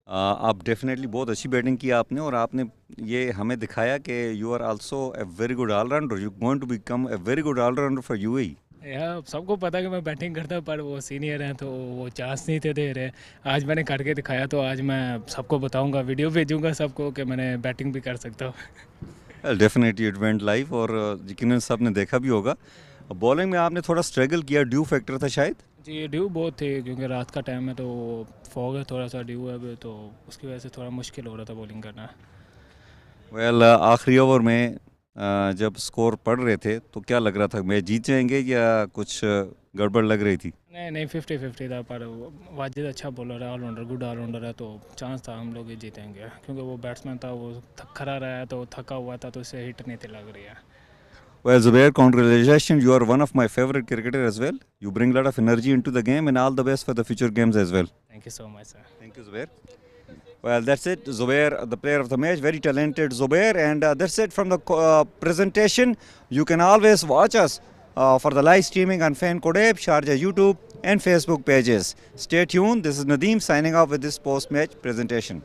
आप डेफिनेटली बहुत अच्छी बैटिंग की आपने, और आपने ये हमें दिखाया कि you are also a very good allrounder. You going to become a very good allrounder for UAE. यार सबको पता है कि मैं बैटिंग करता हूँ, पर वो सीनियर हैं तो वो चांस नहीं थे दे रहे। आज मैंने करके दिखाया, तो आज मैं सबको बताऊँगा, वीडियो भेजूँगा सबको कि मैंने बैटिंग भी कर सकता हूँ। डेफिनेटली इट वेंट लाइव, और यकीनन सब ने देखा भी होगा. बॉलिंग में आपने थोड़ा स्ट्रगल किया, ड्यू फैक्टर था शायद? जी, ड्यू बहुत थे क्योंकि रात का टाइम है, तो फॉग है, थोड़ा सा ड्यू है अभी, तो उसकी वजह से थोड़ा मुश्किल हो रहा था बॉलिंग करना। वेल, आखिरी ओवर में जब स्कोर पड़ रहे थे तो क्या लग रहा था, मैच जीत जाएंगे या कुछ गड़बड़ लग रही थी? नहीं 50-50 था, पर वाजिद अच्छा बॉलर है, ऑलराउंडर, गुड ऑलराउंडर है, तो चांस था हम लोग ही जीतेंगे, क्योंकि वो बैट्समैन था, वो खड़ा रहा है, तो थका हुआ था, तो उससे हिट नहीं थी लग रही है। Well, Zubair, congratulations. You are one of my favorite cricketers as well. You bring a lot of energy into the game, and all the best for the future games as well. Thank you so much, sir. Thank you, Zubair. Well, that's it. Zubair, the player of the match, very talented Zubair, and that's it from the presentation. You can always watch us for the live streaming on FanCode app, Sharjah YouTube, and Facebook pages. Stay tuned. This is Nadeem signing off with this post-match presentation.